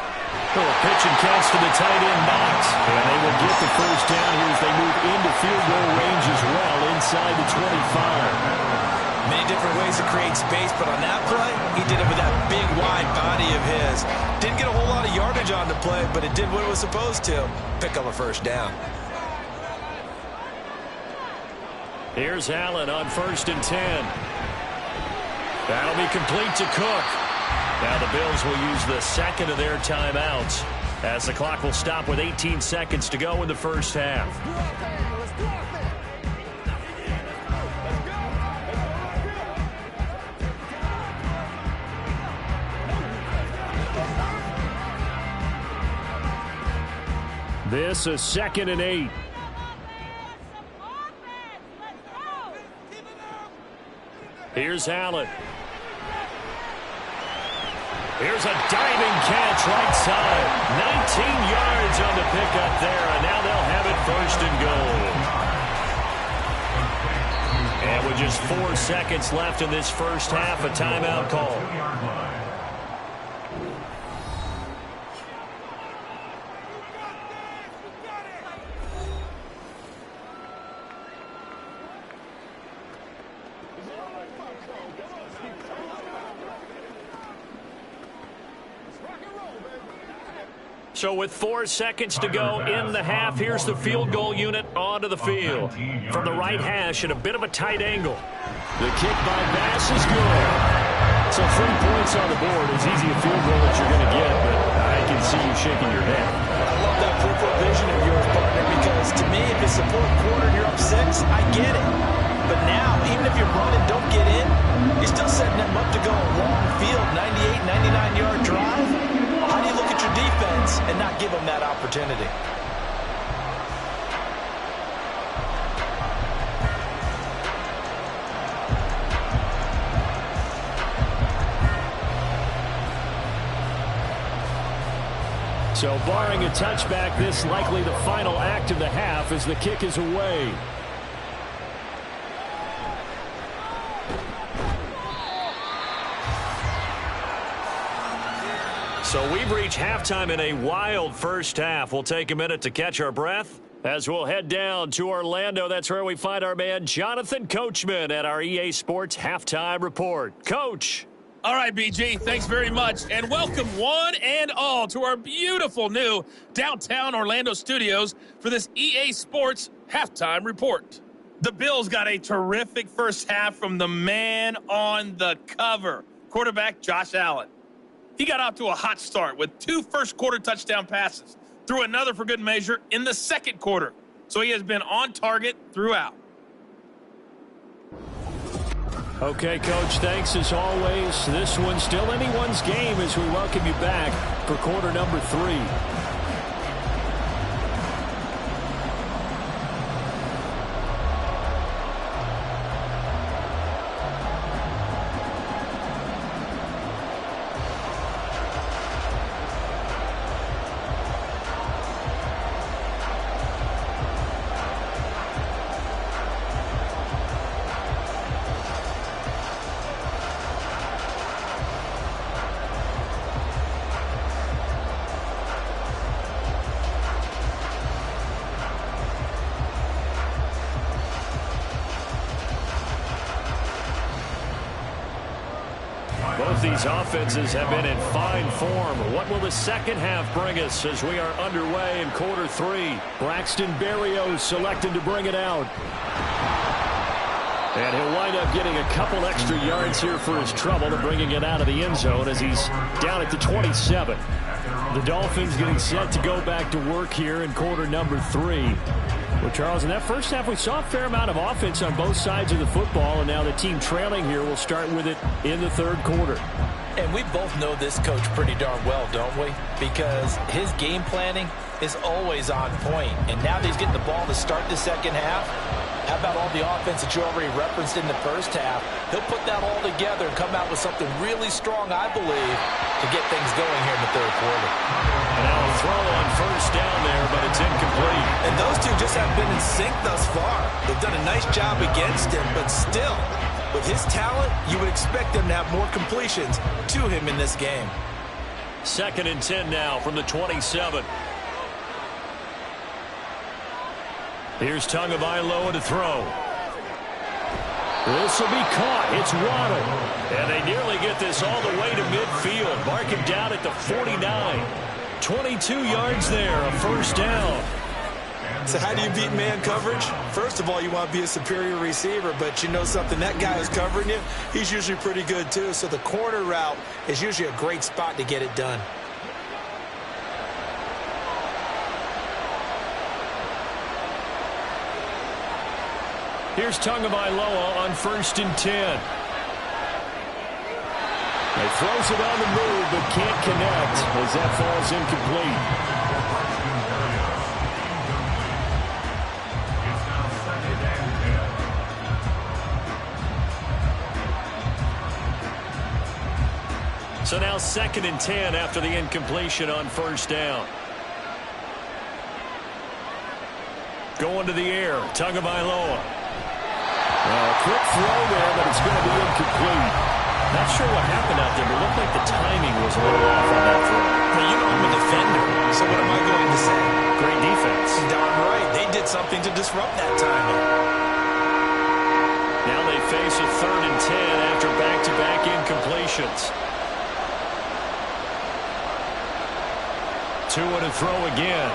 Pitch and catch to the tight end, Knox. And they will get the first down here as they move into field goal range as well inside the 25. Many different ways to create space, but on that play, he did it with that big, wide body of his. Didn't get a whole lot of yardage on the play, but it did what it was supposed to. Pick up a first down. Here's Allen on 1st and 10. That'll be complete to Cook. Now the Bills will use the second of their timeouts as the clock will stop with 18 seconds to go in the first half. This is 2nd and 8. Here's Allen. Here's a diving catch right side. 19 yards on the pickup there, and now they'll have it 1st and goal. And with just 4 seconds left in this first half, a timeout call. So with 4 seconds to go in the half, here's the field goal unit onto the field. From the right hash at a bit of a tight angle. The kick by Bass is good. So 3 points on the board. As easy a field goal that you're going to get, but I can see you shaking your head. I love that peripheral vision of yours, partner, because to me, if it's the 4th quarter and you're up 6, I get it. But now, even if you're running, don't get in, you're still setting them up to go a long field, 98, 99-yard drive. How do you look at your defense and not give them that opportunity? So barring a touchback, this likely the final act of the half as the kick is away. So we've reached halftime in a wild first half. We'll take a minute to catch our breath as we'll head down to Orlando. That's where we find our man Jonathan Coachman at our EA Sports Halftime Report. Coach. All right, BG, thanks very much. And welcome one and all to our beautiful new downtown Orlando studios for this EA Sports Halftime Report. The Bills got a terrific first half from the man on the cover, quarterback Josh Allen. He got off to a hot start with 2 first-quarter touchdown passes, threw another for good measure in the second quarter. So he has been on target throughout. Okay, Coach, thanks as always. This one's still anyone's game as we welcome you back for quarter number 3. Both these offenses have been in fine form. What will the second half bring us as we are underway in quarter 3? Braxton Berrios selected to bring it out. And he'll wind up getting a couple extra yards here for his trouble and bringing it out of the end zone as he's down at the 27. The Dolphins getting set to go back to work here in quarter number 3. Well, Charles, in that first half, we saw a fair amount of offense on both sides of the football, and now the team trailing here will start with it in the third quarter. And we both know this coach pretty darn well, don't we? Because his game planning is always on point. And now that he's getting the ball to start the second half, how about all the offense that you already referenced in the first half? He'll put that all together and come out with something really strong, I believe, to get things going here in the third quarter. And now a throw on first down there, but it's incomplete. And those two just haven't been in sync thus far. They've done a nice job against him, but still, with his talent, you would expect them to have more completions to him in this game. 2nd and 10 now from the 27. Here's Tagovailoa to throw. This will be caught. It's Waddle. And they nearly get this all the way to midfield. Mark him down at the 49. 22 yards there, a first down. So how do you beat man coverage? First of all, you want to be a superior receiver, but you know something, that guy who's covering you, he's usually pretty good too. So the corner route is usually a great spot to get it done. Here's Tagovailoa on 1st and 10. He throws it on the move, but can't connect as that falls incomplete. So now 2nd and 10 after the incompletion on first down. Going to the air, Tagovailoa. Well, a quick throw there, but it's going to be incomplete. Not sure what happened out there, but it looked like the timing was a little off on that throw. Well, you know I'm a defender, so what am I going to say? Great defense. Darn right. They did something to disrupt that timing. Now they face a 3rd and 10 after back-to-back incompletions. Tua to throw again.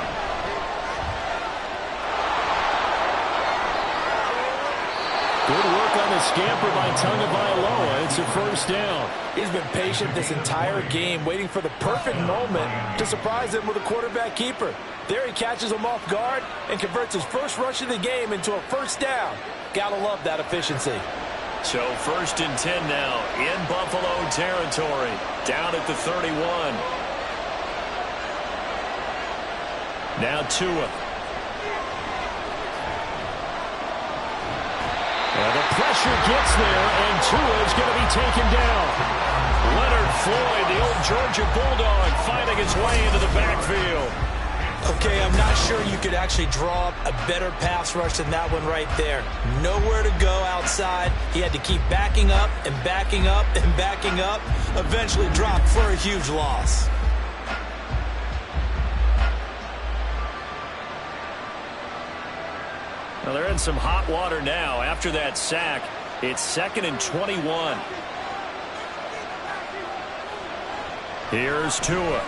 Good work on the scamper by Tagovailoa. It's a first down. He's been patient this entire game, waiting for the perfect moment to surprise him with a quarterback keeper. There he catches him off guard and converts his first rush of the game into a first down. Gotta love that efficiency. So 1st and 10 now in Buffalo territory. Down at the 31. Now Tua. And the pressure gets there, and Tua is going to be taken down. Leonard Floyd, the old Georgia Bulldog, finding his way into the backfield. Okay, I'm not sure you could actually draw up a better pass rush than that one right there. Nowhere to go outside. He had to keep backing up and backing up and backing up. Eventually dropped for a huge loss. Well, they're in some hot water now. After that sack, it's 2nd and 21. Here's Tua.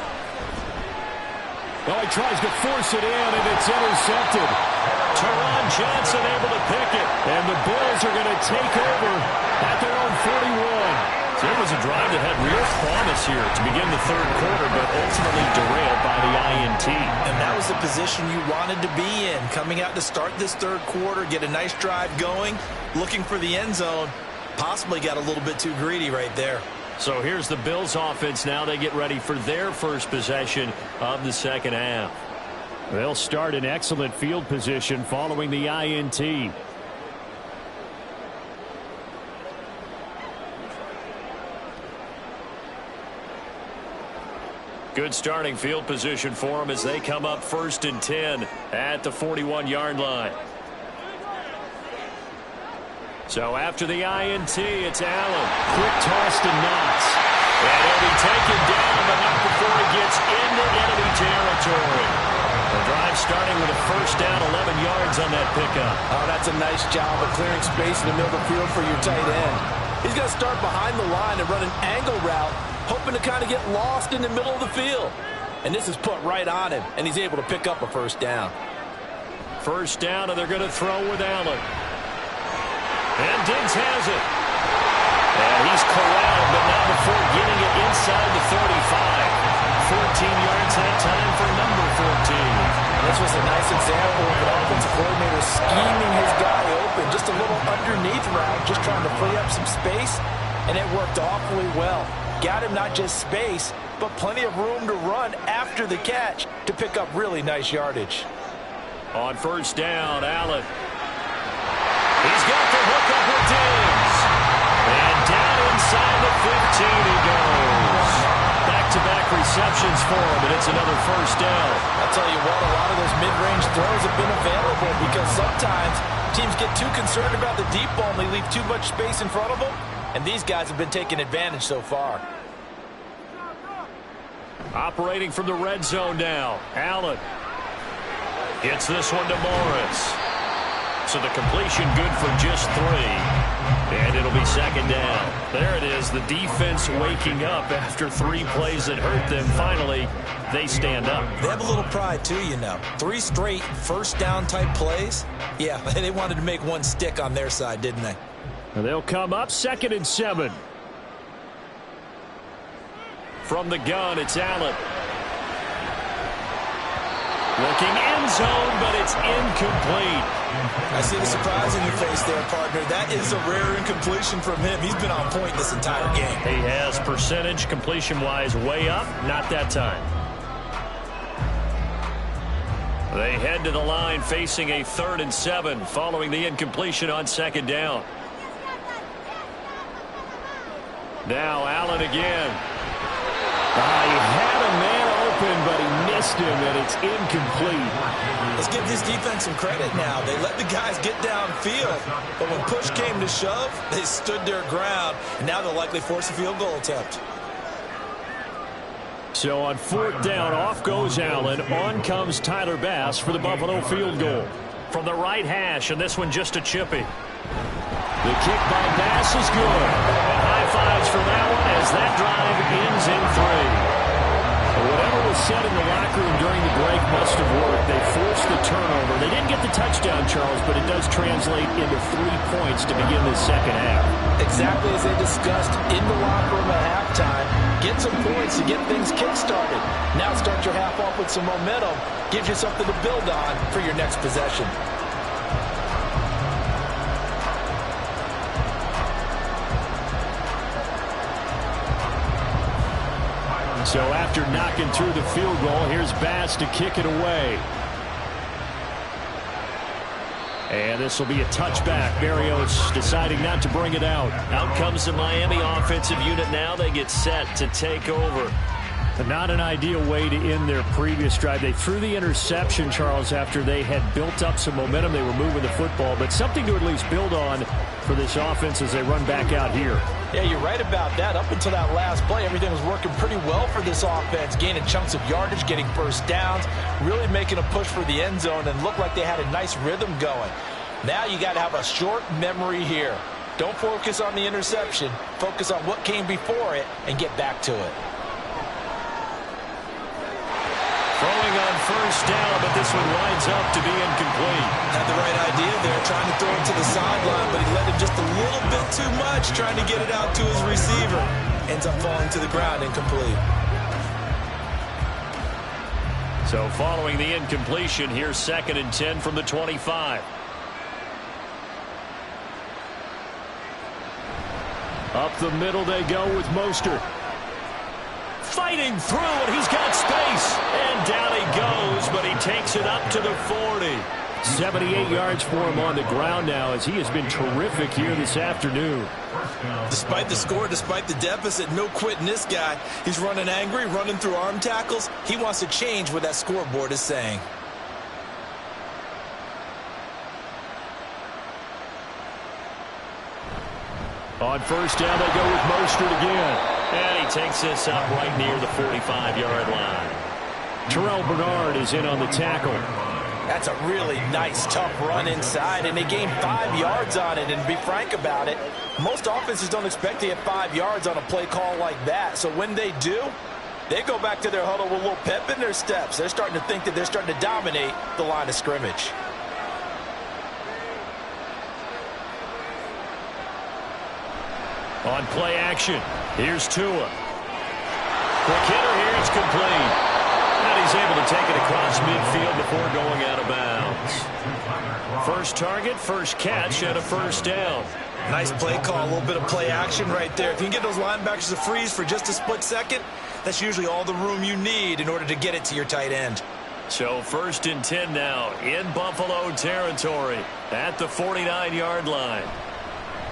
Oh, he tries to force it in, and it's intercepted. Teron Johnson able to pick it, and the Bills are going to take over at their own 41. So it was a drive that had real promise here to begin the third quarter, but ultimately derailed by the INT. And that was the position you wanted to be in, coming out to start this third quarter, get a nice drive going, looking for the end zone. Possibly got a little bit too greedy right there. So here's the Bills offense now. They get ready for their first possession of the second half. They'll start in excellent field position following the INT. Good starting field position for them as they come up 1st and 10 at the 41-yard line. So after the INT, it's Allen. Quick toss to Knox. And he'll be taken down, but not before he gets into enemy territory. The drive starting with a first down, 11 yards on that pickup. Oh, that's a nice job of clearing space in the middle of the field for your tight end. He's going to start behind the line and run an angle route, hoping to kind of get lost in the middle of the field. And this is put right on him, and he's able to pick up a first down. First down, and they're going to throw with Allen. And Diggs has it. And he's corralled, but not before getting it inside the 35. 14 yards that time for number 14. This was a nice example of an offensive coordinator scheming his guy open. Just a little underneath route, just trying to free up some space, and it worked awfully well. Got him not just space, but plenty of room to run after the catch to pick up really nice yardage. On first down, Allen. He's got the hook up with Diggs. And down inside the 15 he goes. Back-to-back receptions for him, and it's another first down. I'll tell you what, a lot of those mid-range throws have been available because sometimes teams get too concerned about the deep ball and they leave too much space in front of them, and these guys have been taking advantage so far. Operating from the red zone now, Allen. Gets this one to Morris. So the completion good for just 3. And it'll be second down. There it is, the defense waking up after 3 plays that hurt them. Finally, they stand up. They have a little pride, too, you know. 3 straight first down type plays. Yeah, they wanted to make one stick on their side, didn't they? And they'll come up 2nd and 7. From the gun, it's Allen. Looking end zone, but it's incomplete. I see the surprise in your face there, partner. That is a rare incompletion from him. He's been on point this entire game. He has percentage completion-wise way up. Not that time. They head to the line facing a 3rd and 7 following the incompletion on 2nd down. Now Allen again. He had a man open, but he missed him, and it's incomplete. Let's give this defense some credit now. They let the guys get downfield, but when push came to shove, they stood their ground, and now they'll likely force a field goal attempt. So on 4th down, off goes Allen. On comes Tyler Bass for the Buffalo field goal. From the right hash, and this one just a chippy. The kick by Bass is good. And high fives for that one as that drive ends in 3. Whatever was said in the locker room during the break must have worked. They forced the turnover. They didn't get the touchdown, Charles, but it does translate into 3 points to begin the second half. Exactly as they discussed in the locker room at halftime. Get some points to get things kick-started. Now start your half off with some momentum. Gives you something to build on for your next possession. So after knocking through the field goal, here's Bass to kick it away. And this will be a touchback. Berrios deciding not to bring it out. Out comes the Miami offensive unit now. They get set to take over. But not an ideal way to end their previous drive. They threw the interception, Charles, after they had built up some momentum. They were moving the football, but something to at least build on for this offense as they run back out here. Yeah, you're right about that. Up until that last play, everything was working pretty well for this offense, gaining chunks of yardage, getting first downs, really making a push for the end zone, and looked like they had a nice rhythm going. Now you got to have a short memory here. Don't focus on the interception. Focus on what came before it and get back to it. Throwing on first down, but this one winds up to be incomplete. Had the right idea there, trying to throw it to the sideline, but he let him just a little bit too much, trying to get it out to his receiver. Ends up falling to the ground, incomplete. So following the incompletion, here's 2nd and 10 from the 25. Up the middle they go with Mostert. Fighting through, and he's got space. And down he goes, but he takes it up to the 40. 78 yards for him on the ground now as he has been terrific here this afternoon. Despite the score, despite the deficit, no quitting this guy. He's running angry, running through arm tackles. He wants to change what that scoreboard is saying. On first down, they go with Mostert again. And he takes this up right near the 45-yard line. Terrell Bernard is in on the tackle. That's a really nice, tough run inside, and they gained 5 yards on it. And to be frank about it, most offenses don't expect to get 5 yards on a play call like that. So when they do, they go back to their huddle with a little pep in their steps. They're starting to think that they're starting to dominate the line of scrimmage. On play action, here's Tua. Quick hitter here, it's complete. And he's able to take it across midfield before going out of bounds. First target, first catch, and a first down. Nice play call, a little bit of play action right there. If you can get those linebackers to freeze for just a split second, that's usually all the room you need in order to get it to your tight end. So 1st and 10 now in Buffalo territory at the 49-yard line.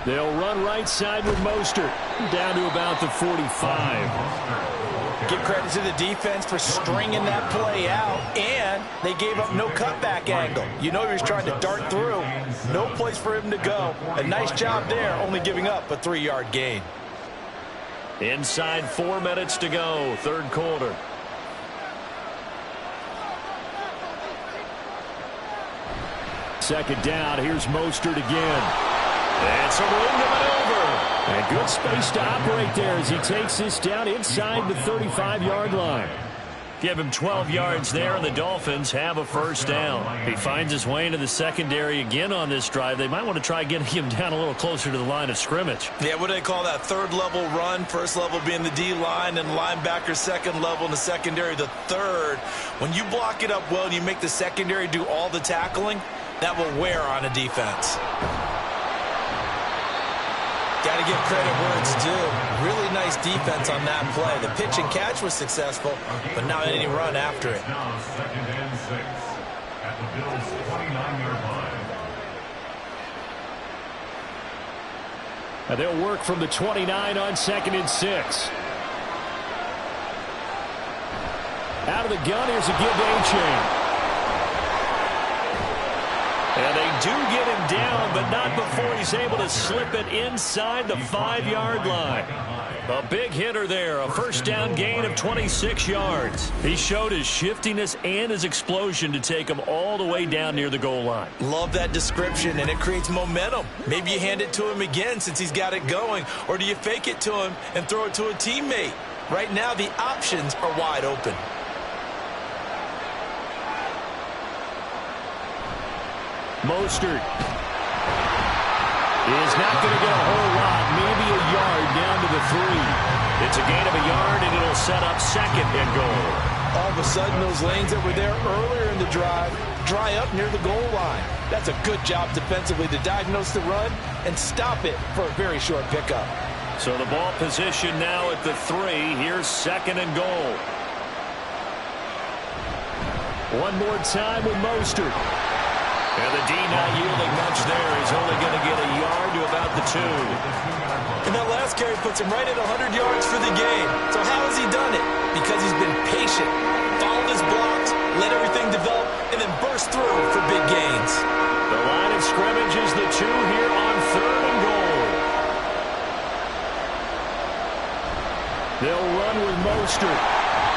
They'll run right side with Mostert down to about the 45. Give credit to the defense for stringing that play out, and they gave up no cutback angle. You know he was trying to dart through. No place for him to go. A nice job there, only giving up a 3-yard gain. Inside 4 minutes to go, third quarter. Second down, here's Mostert again. That's a room to maneuver. And good space to operate there as he takes this down inside the 35-yard line. Give him 12 yards there, and the Dolphins have a first down. He finds his way into the secondary again on this drive. They might want to try getting him down a little closer to the line of scrimmage. Yeah, what do they call that? Third level run, first level being the D-line, and linebacker second level, and the secondary the third. When you block it up well and you make the secondary do all the tackling, that will wear on a defense. Got to give credit where it's due. Really nice defense on that play. The pitch and catch was successful, but not any run after it. Now 2nd and 6 at the Bills' 29-yard line. And they'll work from the 29 on 2nd and 6. Out of the gun, here's a give to A-Chain. And they do get him down, but not before he's able to slip it inside the 5-yard line. A big hitter there, a first down gain of 26 yards. He showed his shiftiness and his explosion to take him all the way down near the goal line. Love that description, and it creates momentum. Maybe you hand it to him again since he's got it going, or do you fake it to him and throw it to a teammate? Right now, the options are wide open. Mostert is not going to get a whole lot, maybe a yard down to the 3. It's a gain of a yard, and it'll set up 2nd and goal. All of a sudden, those lanes that were there earlier in the drive dry up near the goal line. That's a good job defensively to diagnose the run and stop it for a very short pickup. So the ball position now at the 3. Here's 2nd and goal. One more time with Mostert. And the D not yielding much there. He's only going to get a yard to about the 2. And that last carry puts him right at 100 yards for the game. So how has he done it? Because he's been patient, followed his blocks, let everything develop, and then burst through for big gains. The line of scrimmage is the 2 here on 3rd and goal. They'll run with Mostert.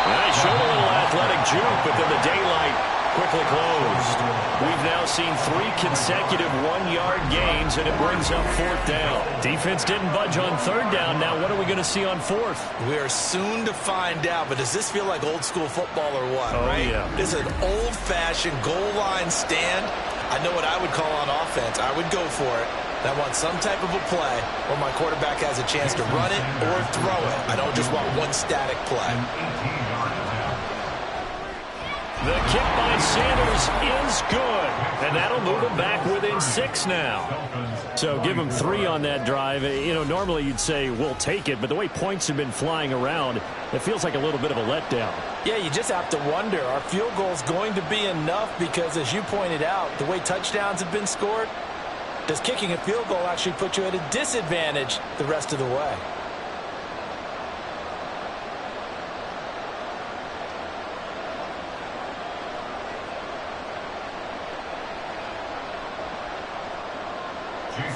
And he showed a little athletic juke, but then the daylight quickly closed. We've now seen 3 consecutive 1-yard gains, and it brings up 4th down. Defense didn't budge on 3rd down. Now what are we going to see on 4th? We are soon to find out, but does this feel like old school football or what, right? Yeah. This is an old-fashioned goal line stand. I know what I would call on offense. I would go for it. I want some type of a play where my quarterback has a chance to run it or throw it. I don't just want one static play. The kick by Sanders is good, and that'll move him back within 6 now. So give him 3 on that drive. You know, normally you'd say, we'll take it, but the way points have been flying around, it feels like a little bit of a letdown. Yeah, you just have to wonder, are field goals going to be enough? Because as you pointed out, the way touchdowns have been scored, does kicking a field goal actually put you at a disadvantage the rest of the way?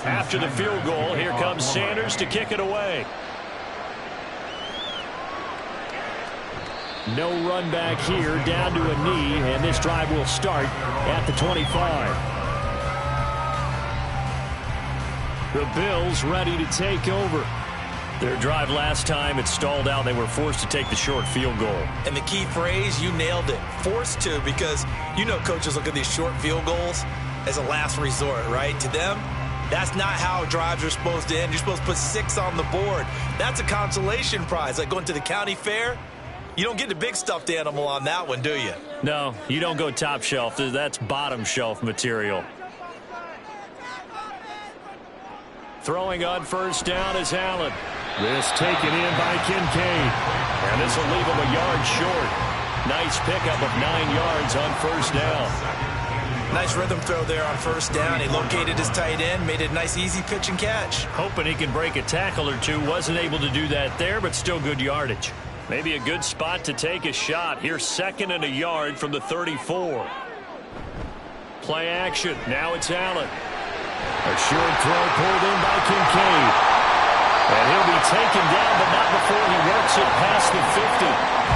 After the field goal, here comes Sanders to kick it away. No run back here, down to a knee, and this drive will start at the 25. The Bills ready to take over. Their drive last time, it stalled out. They were forced to take the short field goal. And the key phrase, you nailed it. Forced to, because you know coaches look at these short field goals as a last resort, right? To them, that's not how drives are supposed to end. You're supposed to put 6 on the board. That's a consolation prize. Like going to the county fair, you don't get the big stuffed animal on that one, do you? No, you don't go top shelf. That's bottom shelf material. Throwing on first down is Allen. This taken in by Kincaid. And this will leave him a yard short. Nice pickup of 9 yards on first down. Nice rhythm throw there on first down. He located his tight end, made it a nice easy pitch and catch. Hoping he can break a tackle or two. Wasn't able to do that there, but still good yardage. Maybe a good spot to take a shot. Here's 2nd and a yard from the 34. Play action. Now it's Allen. A short throw pulled in by Kincaid. And he'll be taken down, but not before he works it past the 50.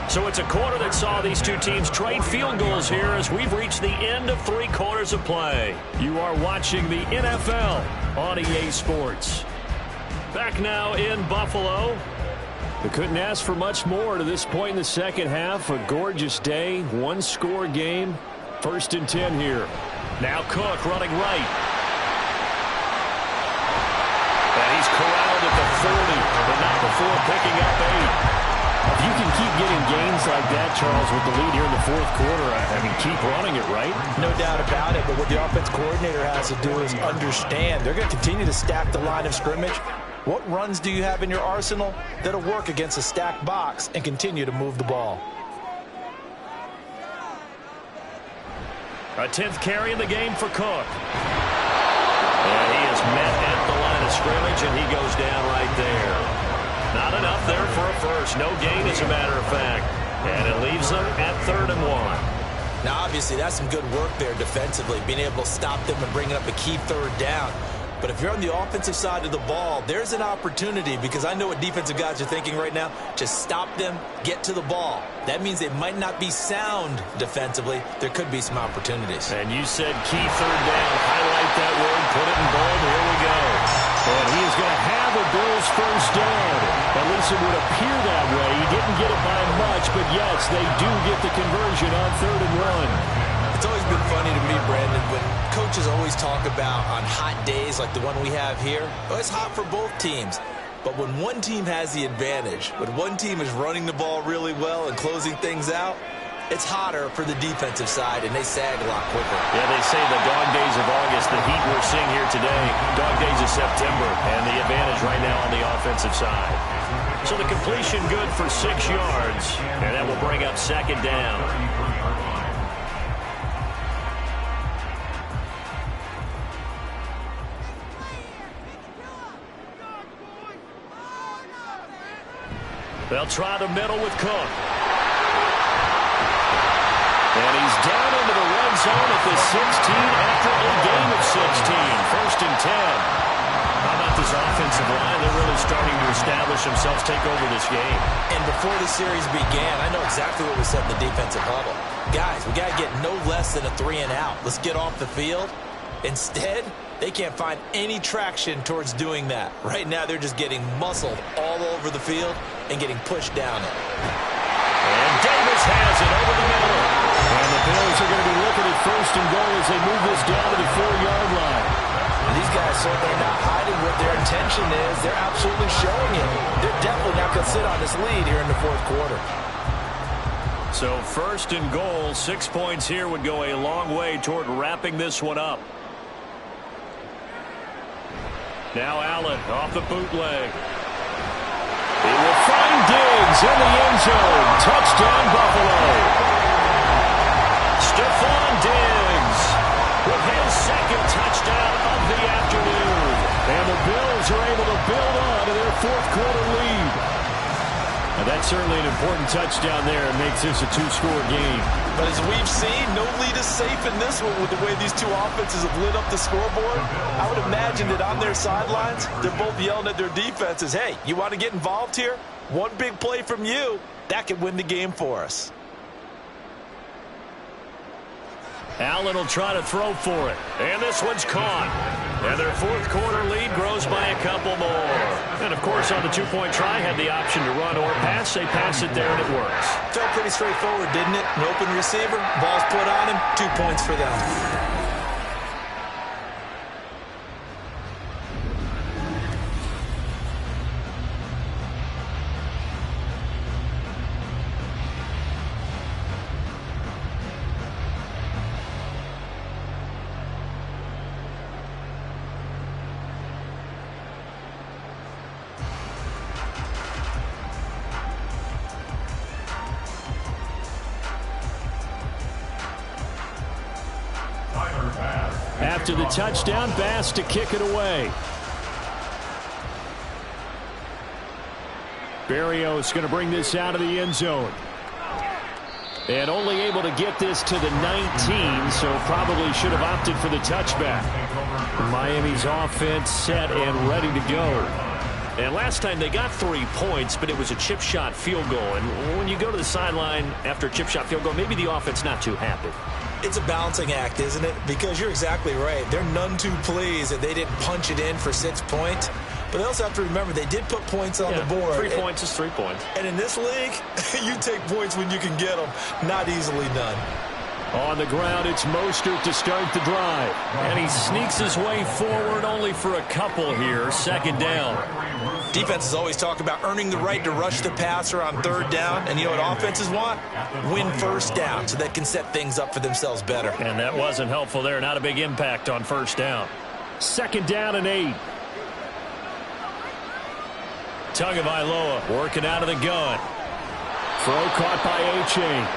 So it's a quarter that saw these two teams trade field goals here as we've reached the end of 3 quarters of play. You are watching the NFL on EA Sports. Back now in Buffalo. We couldn't ask for much more to this point in the second half. A gorgeous day, 1-score game. 1st and 10 here. Now Cook running right. And he's corralled at the 40, but not before picking up 8. If you can keep getting gains like that, Charles, with the lead here in the 4th quarter, I mean, keep running it, right? No doubt about it, but what the offense coordinator has to do is understand. They're going to continue to stack the line of scrimmage. What runs do you have in your arsenal that'll work against a stacked box and continue to move the ball? A 10th carry in the game for Cook. And he is met at the line of scrimmage, and he goes down right there. Not enough there for a first. No gain, as a matter of fact. And it leaves them at 3rd and 1. Now, obviously, that's some good work there defensively, being able to stop them and bringing up a key 3rd down. But if you're on the offensive side of the ball, there's an opportunity, because I know what defensive guys are thinking right now. Just stop them, get to the ball. That means they might not be sound defensively. There could be some opportunities. And you said key 3rd down. Highlight that word. Put it in bold. Here we go. And he is going to have a Bills first down. At least it would appear that way. He didn't get it by much, but yes, they do get the conversion on 3rd and 1. It's always been funny to me, Brandon, when coaches always talk about on hot days like the one we have here. Oh, it's hot for both teams. But when one team has the advantage, when one team is running the ball really well and closing things out, it's hotter for the defensive side, and they sag a lot quicker. Yeah, they say the dog days of August, the heat we're seeing here today, dog days of September, and the advantage right now on the offensive side. So the completion good for 6 yards, and that will bring up 2nd down. They'll try the middle with Cook. And he's down into the red zone at the 16 after a gain of 16. 1st and 10. How about this offensive line? They're really starting to establish themselves, take over this game. And before the series began, I know exactly what we said in the defensive huddle. Guys, we got to get no less than a 3 and out. Let's get off the field. Instead, they can't find any traction towards doing that. Right now, they're just getting muscled all over the field and getting pushed down it. And Davis has it over the middle. And the Bills are going to be looking at 1st and goal as they move this down to the 4-yard line. And these guys certainly not hiding what their intention is. They're absolutely showing it. They're definitely not going to sit on this lead here in the 4th quarter. So 1st and goal, 6 points here would go a long way toward wrapping this one up. Now Allen off the bootleg. He will find Diggs in the end zone. Touchdown, Buffalo. Stephon Diggs with his 2nd touchdown of the afternoon. And the Bills are able to build on to their 4th quarter lead. And that certainly an important touchdown there. It makes this a two-score game. But as we've seen, no lead is safe in this one with the way these two offenses have lit up the scoreboard. I would imagine that on their sidelines, they're both yelling at their defenses, hey, you want to get involved here? One big play from you, that could win the game for us. Allen will try to throw for it. And this one's caught. And their fourth quarter lead grows by a couple more. And, of course, on the two-point try, had the option to run or pass. They pass it there, and it works. Felt pretty straightforward, didn't it? An open receiver, ball's put on him, 2 points for them. After the touchdown, Bass to kick it away. Berrios going to bring this out of the end zone. And only able to get this to the 19, so probably should have opted for the touchback. Miami's offense set and ready to go. And last time they got 3 points, but it was a chip shot field goal. And when you go to the sideline after a chip shot field goal, maybe the offense not too happy. It's a balancing act, isn't it? Because you're exactly right. They're none too pleased that they didn't punch it in for 6 points. But they also have to remember they did put points on the board. 3 points is 3 points. And in this league, you take points when you can get them. Not easily done. On the ground, it's Mostert to start the drive. And he sneaks his way forward only for a couple here. Second down. Defenses always talk about earning the right to rush the passer on third down. And you know what offenses want? Win first down so they can set things up for themselves better. And that wasn't helpful there. Not a big impact on first down. Second down and 8. Tagovailoa working out of the gun. Throw caught by A-Chain.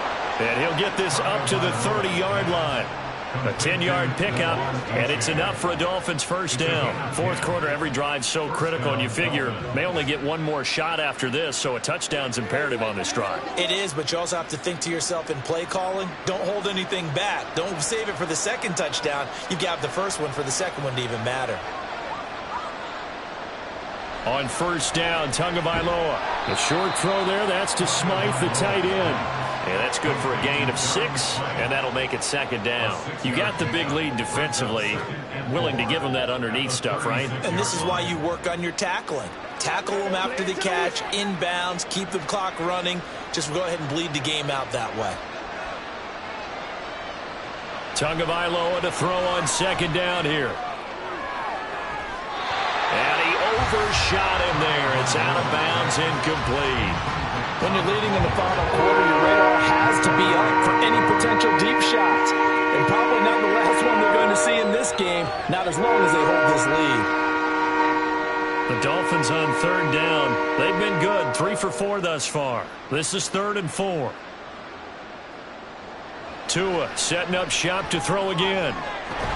And he'll get this up to the 30-yard line. A 10-yard pickup, and it's enough for a Dolphins first down. Fourth quarter, every drive so critical, and you figure may only get one more shot after this, so a touchdown's imperative on this drive. It is, but you also have to think to yourself in play calling, don't hold anything back. Don't save it for the second touchdown. You've got the first one for the second one to even matter. On first down, Tagovailoa. A short throw there, that's to Smythe, the tight end. And that's good for a gain of 6, and that'll make it second down. You got the big lead defensively, willing to give them that underneath stuff, right? And this is why you work on your tackling. Tackle them after the catch, inbounds, keep the clock running. Just go ahead and bleed the game out that way. Tagovailoa to throw on second down here. And he overshot him there. It's out of bounds, incomplete. When you're leading in the final quarter, your radar has to be up for any potential deep shots. And probably not the last one they're going to see in this game, not as long as they hold this lead. The Dolphins on third down. They've been good, 3 for 4 thus far. This is 3rd and 4. Tua setting up shop to throw again.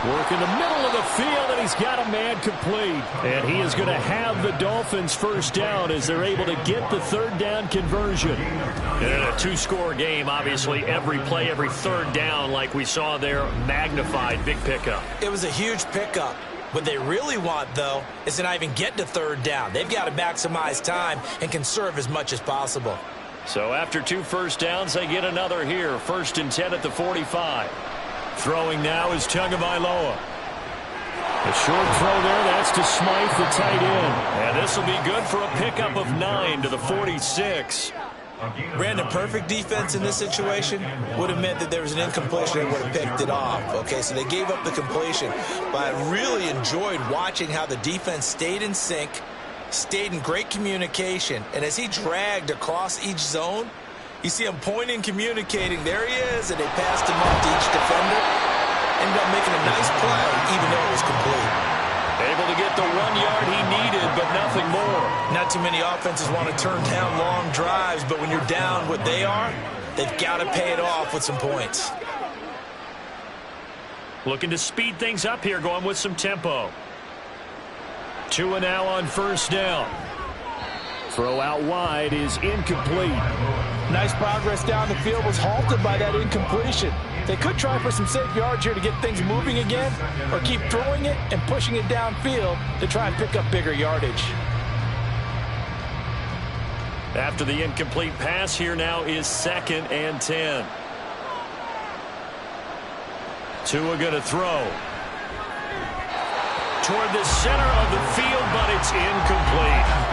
Work in the middle of the field, and he's got a man complete. And he is going to have the Dolphins first down as they're able to get the third down conversion. In a two-score game, obviously, every play, every third down, like we saw there, magnified, big pickup. It was a huge pickup. What they really want, though, is to not even get to third down. They've got to maximize time and conserve as much as possible. So after 2 first downs, they get another here. 1st and 10 at the 45. Throwing now is Tagovailoa. A short throw there. That's to Smythe, the tight end. And this will be good for a pickup of 9 to the 46. Brandon, perfect defense in this situation would have meant that there was an incompletion and would have picked it off. Okay, so they gave up the completion. But I really enjoyed watching how the defense stayed in sync, stayed in great communication, and as he dragged across each zone, you see him pointing, communicating. There he is, and they passed him off to each defender. Ended up making a nice play, even though it was complete. Able to get the 1 yard he needed, but nothing more. Not too many offenses want to turn down long drives, but when you're down what they are, they've got to pay it off with some points. Looking to speed things up here, going with some tempo. Tua now on first down. Throw out wide is incomplete. Nice progress down the field was halted by that incompletion. They could try for some safe yards here to get things moving again, or keep throwing it and pushing it downfield to try and pick up bigger yardage. After the incomplete pass, here now is 2nd and 10. Tua going to throw. Toward the center of the field, but it's incomplete.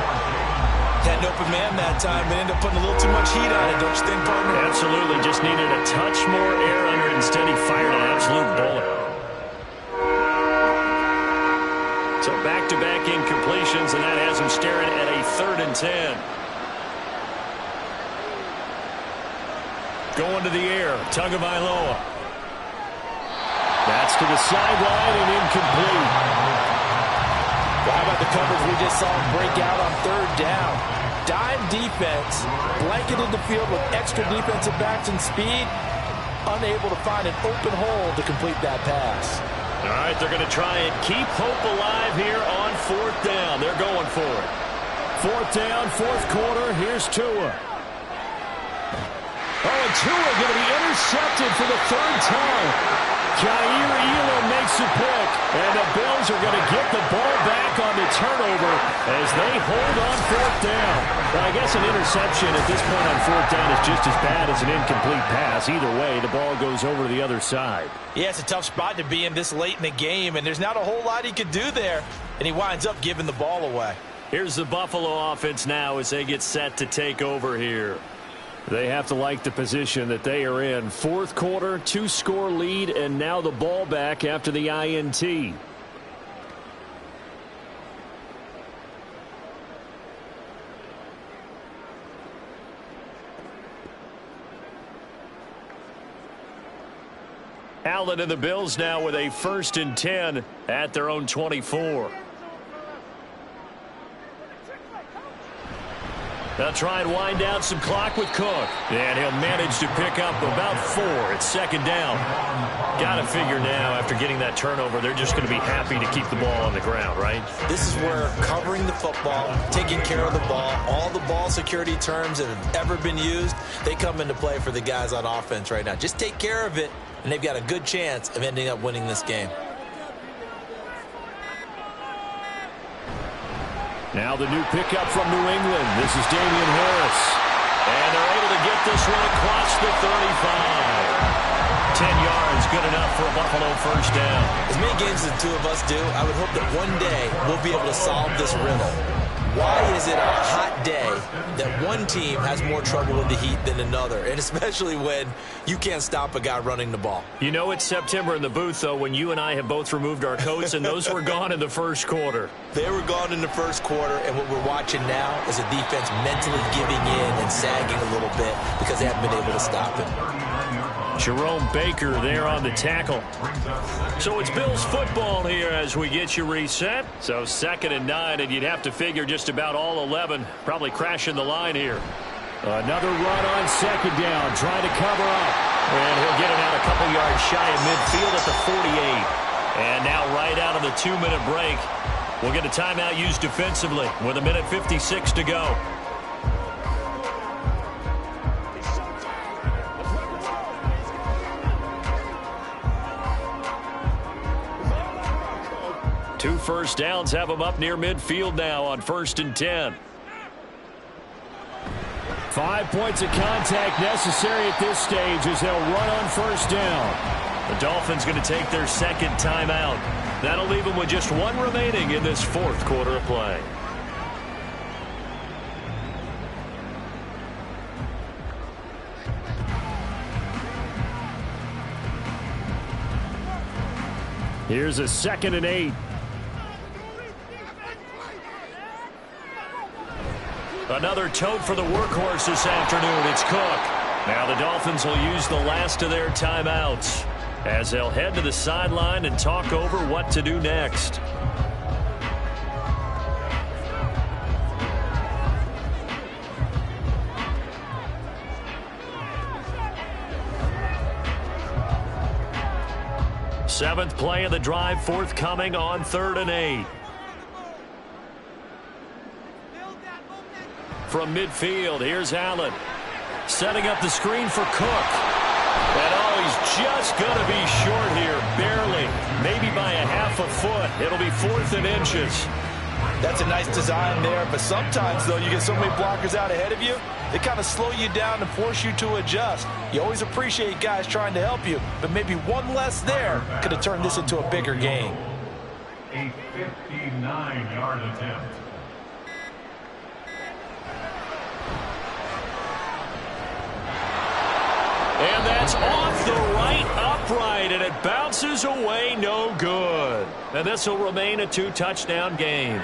Had an open man that time, but ended up putting a little too much heat on it, don't you think, partner? Absolutely. Just needed a touch more air under it. Instead, he fired an absolute bullet. So back-to-back incompletions, and that has him staring at a 3rd and 10. Going to the air, Tagovailoa. That's to the sideline and incomplete. Well, how about the coverage we just saw break out on 3rd down? Dime defense, blanketed the field with extra defensive backs and speed, unable to find an open hole to complete that pass. All right, they're going to try and keep hope alive here on 4th down. They're going for it. 4th down, 4th quarter. Here's Tua. Oh, and Tua going to be intercepted for the 3rd time. Jair Elam makes a pick, and the Bills are going to get the ball back on the turnover as they hold on 4th down. Well, I guess an interception at this point on 4th down is just as bad as an incomplete pass. Either way, the ball goes over to the other side. Yeah, it's a tough spot to be in this late in the game, and there's not a whole lot he could do there, and he winds up giving the ball away. Here's the Buffalo offense now as they get set to take over here. They have to like the position that they are in. 4th quarter, 2-score lead, and now the ball back after the INT. Allen and the Bills now with a 1st and 10 at their own 24. They'll try and wind down some clock with Cook. And he'll manage to pick up about 4. It's 2nd down. Got to figure now, after getting that turnover, they're just going to be happy to keep the ball on the ground, right? This is where covering the football, taking care of the ball, all the ball security terms that have ever been used, they come into play for the guys on offense right now. Just take care of it, and they've got a good chance of ending up winning this game. Now the new pickup from New England. This is Damian Harris. And they're able to get this one across the 35. 10 yards, good enough for a Buffalo 1st down. As many games as the two of us do, I would hope that one day we'll be able to solve this riddle. Why is it on a hot day that one team has more trouble with the heat than another? And especially when you can't stop a guy running the ball. You know it's September in the booth, though, when you and I have both removed our coats, and those were gone in the 1st quarter. They were gone in the 1st quarter, and what we're watching now is a defense mentally giving in and sagging a little bit because they haven't been able to stop it. Jerome Baker there on the tackle. So it's Bills football here as we get you reset. So 2nd and 9, and you'd have to figure just about all 11 probably crashing the line here. Another run on 2nd down, trying to cover up. And he'll get it out a couple yards shy of midfield at the 48. And now right out of the 2-minute break, we'll get a timeout used defensively with 1:56 to go. Two 1st downs have them up near midfield now on 1st and 10. 5 points of contact necessary at this stage as they'll run on 1st down. The Dolphins going to take their 2nd timeout. That'll leave them with just 1 remaining in this 4th quarter of play. Here's a 2nd and 8. Another tote for the workhorse this afternoon. It's Cook. Now the Dolphins will use the last of their timeouts as they'll head to the sideline and talk over what to do next. Seventh play of the drive forthcoming on 3rd and 8. from midfield. Here's Allen. Setting up the screen for Cook. And he's just going to be short here, barely. Maybe by a half a foot. It'll be 4th and inches. That's a nice design there, but sometimes, though, you get so many blockers out ahead of you, they kind of slow you down and force you to adjust. You always appreciate guys trying to help you, but maybe one less there could have turned this into a bigger game. A 59-yard attempt. And that's off the right upright, and it bounces away, no good. And this will remain a 2-touchdown game.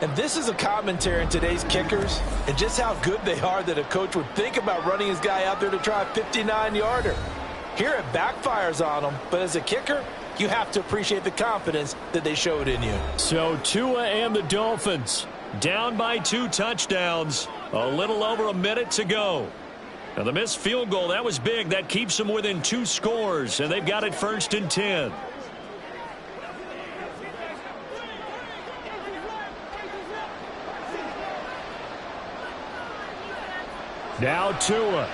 And this is a commentary on today's kickers and just how good they are that a coach would think about running his guy out there to try a 59-yarder. Here it backfires on him, but as a kicker, you have to appreciate the confidence that they showed in you. So Tua and the Dolphins down by 2 touchdowns. A little over a minute to go. Now the missed field goal, that was big. That keeps them within 2 scores, and they've got it 1st and 10. Now Tua.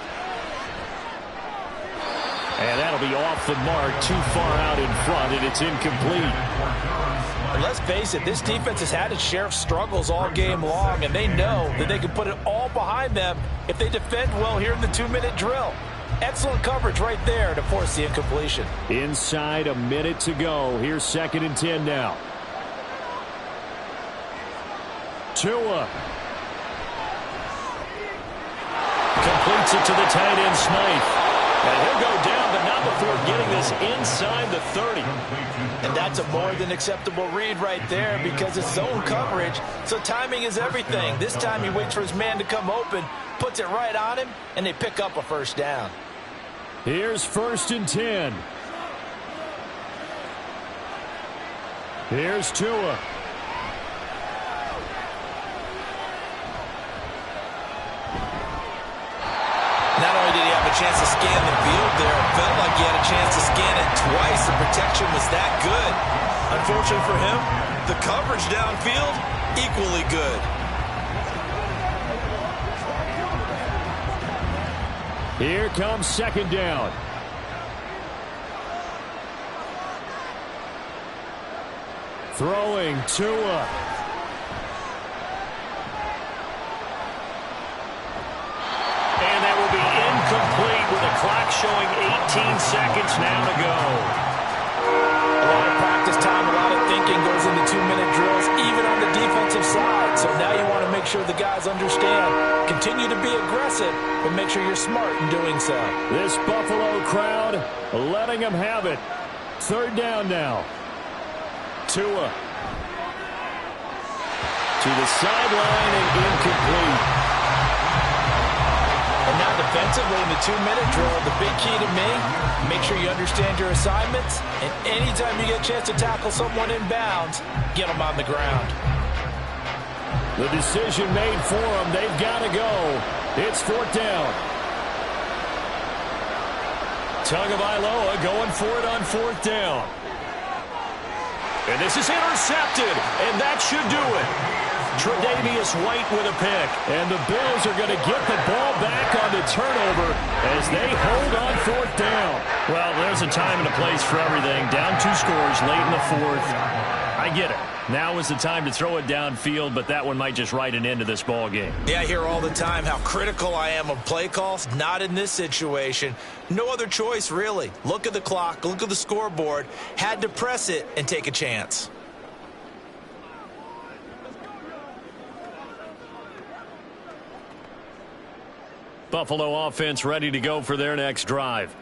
And that'll be off the mark, too far out in front, and it's incomplete. And let's face it, this defense has had its share of struggles all game long, and they know that they can put it all behind them if they defend well here in the 2-minute drill. Excellent coverage right there to force the incompletion. Inside a minute to go. Here's 2nd and 10 now. Tua. Completes it to the tight end, Smythe. And he'll go down, but not before getting this inside the 30. And that's a more than acceptable read right there because it's zone coverage, so timing is everything. This time he waits for his man to come open, puts it right on him, and they pick up a 1st down. Here's 1st and 10. Here's Tua. Not only did he have a chance to scan the field there, it felt like he had a chance to scan it twice. The protection was that good. Unfortunately for him, the coverage downfield, equally good. Here comes 2nd down. Throwing Tua. Complete with the clock showing 18 seconds now to go. A lot of practice time, a lot of thinking goes into 2-minute drills, even on the defensive side. So now you want to make sure the guys understand. Continue to be aggressive, but make sure you're smart in doing so. This Buffalo crowd letting them have it. 3rd down now. Tua. To the sideline and incomplete. And now defensively in the 2-minute drill, the big key to me, make sure you understand your assignments, and anytime you get a chance to tackle someone in bounds, get them on the ground. The decision made for them. They've got to go. It's 4th down. Tagovailoa going for it on 4th down. And this is intercepted, and that should do it. Tre'Davious White with a pick. And the Bills are going to get the ball back on the turnover as they hold on 4th down. Well, there's a time and a place for everything. Down 2 scores late in the 4th. I get it. Now is the time to throw it downfield, but that one might just write an end to this ball game. Yeah, I hear all the time how critical I am of play calls. Not in this situation. No other choice, really. Look at the clock. Look at the scoreboard. Had to press it and take a chance. Buffalo offense ready to go for their next drive.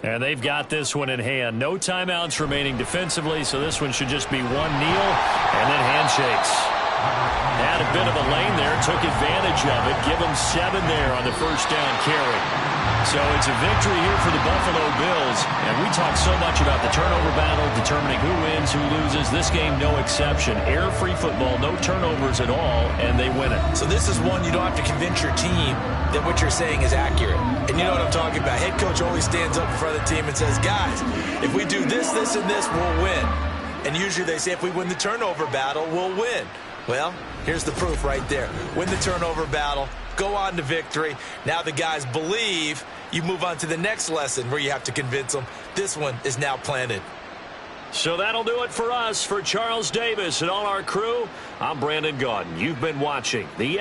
And they've got this one in hand. No timeouts remaining defensively, so this one should just be one kneel and then handshakes. Had a bit of a lane there, took advantage of it. Give them 7 there on the 1st down carry. So it's a victory here for the Buffalo Bills. And we talk so much about the turnover battle, determining who wins, who loses. This game, no exception. Error-free football, no turnovers at all, and they win it. So this is one you don't have to convince your team that what you're saying is accurate. And you know what I'm talking about. Head coach always stands up in front of the team and says, guys, if we do this, this, and this, we'll win. And usually they say if we win the turnover battle, we'll win. Well, here's the proof right there. Win the turnover battle, go on to victory. Now the guys believe. You move on to the next lesson where you have to convince them. This one is now planted. So that'll do it for us. For Charles Davis and all our crew, I'm Brandon Gaudin. You've been watching the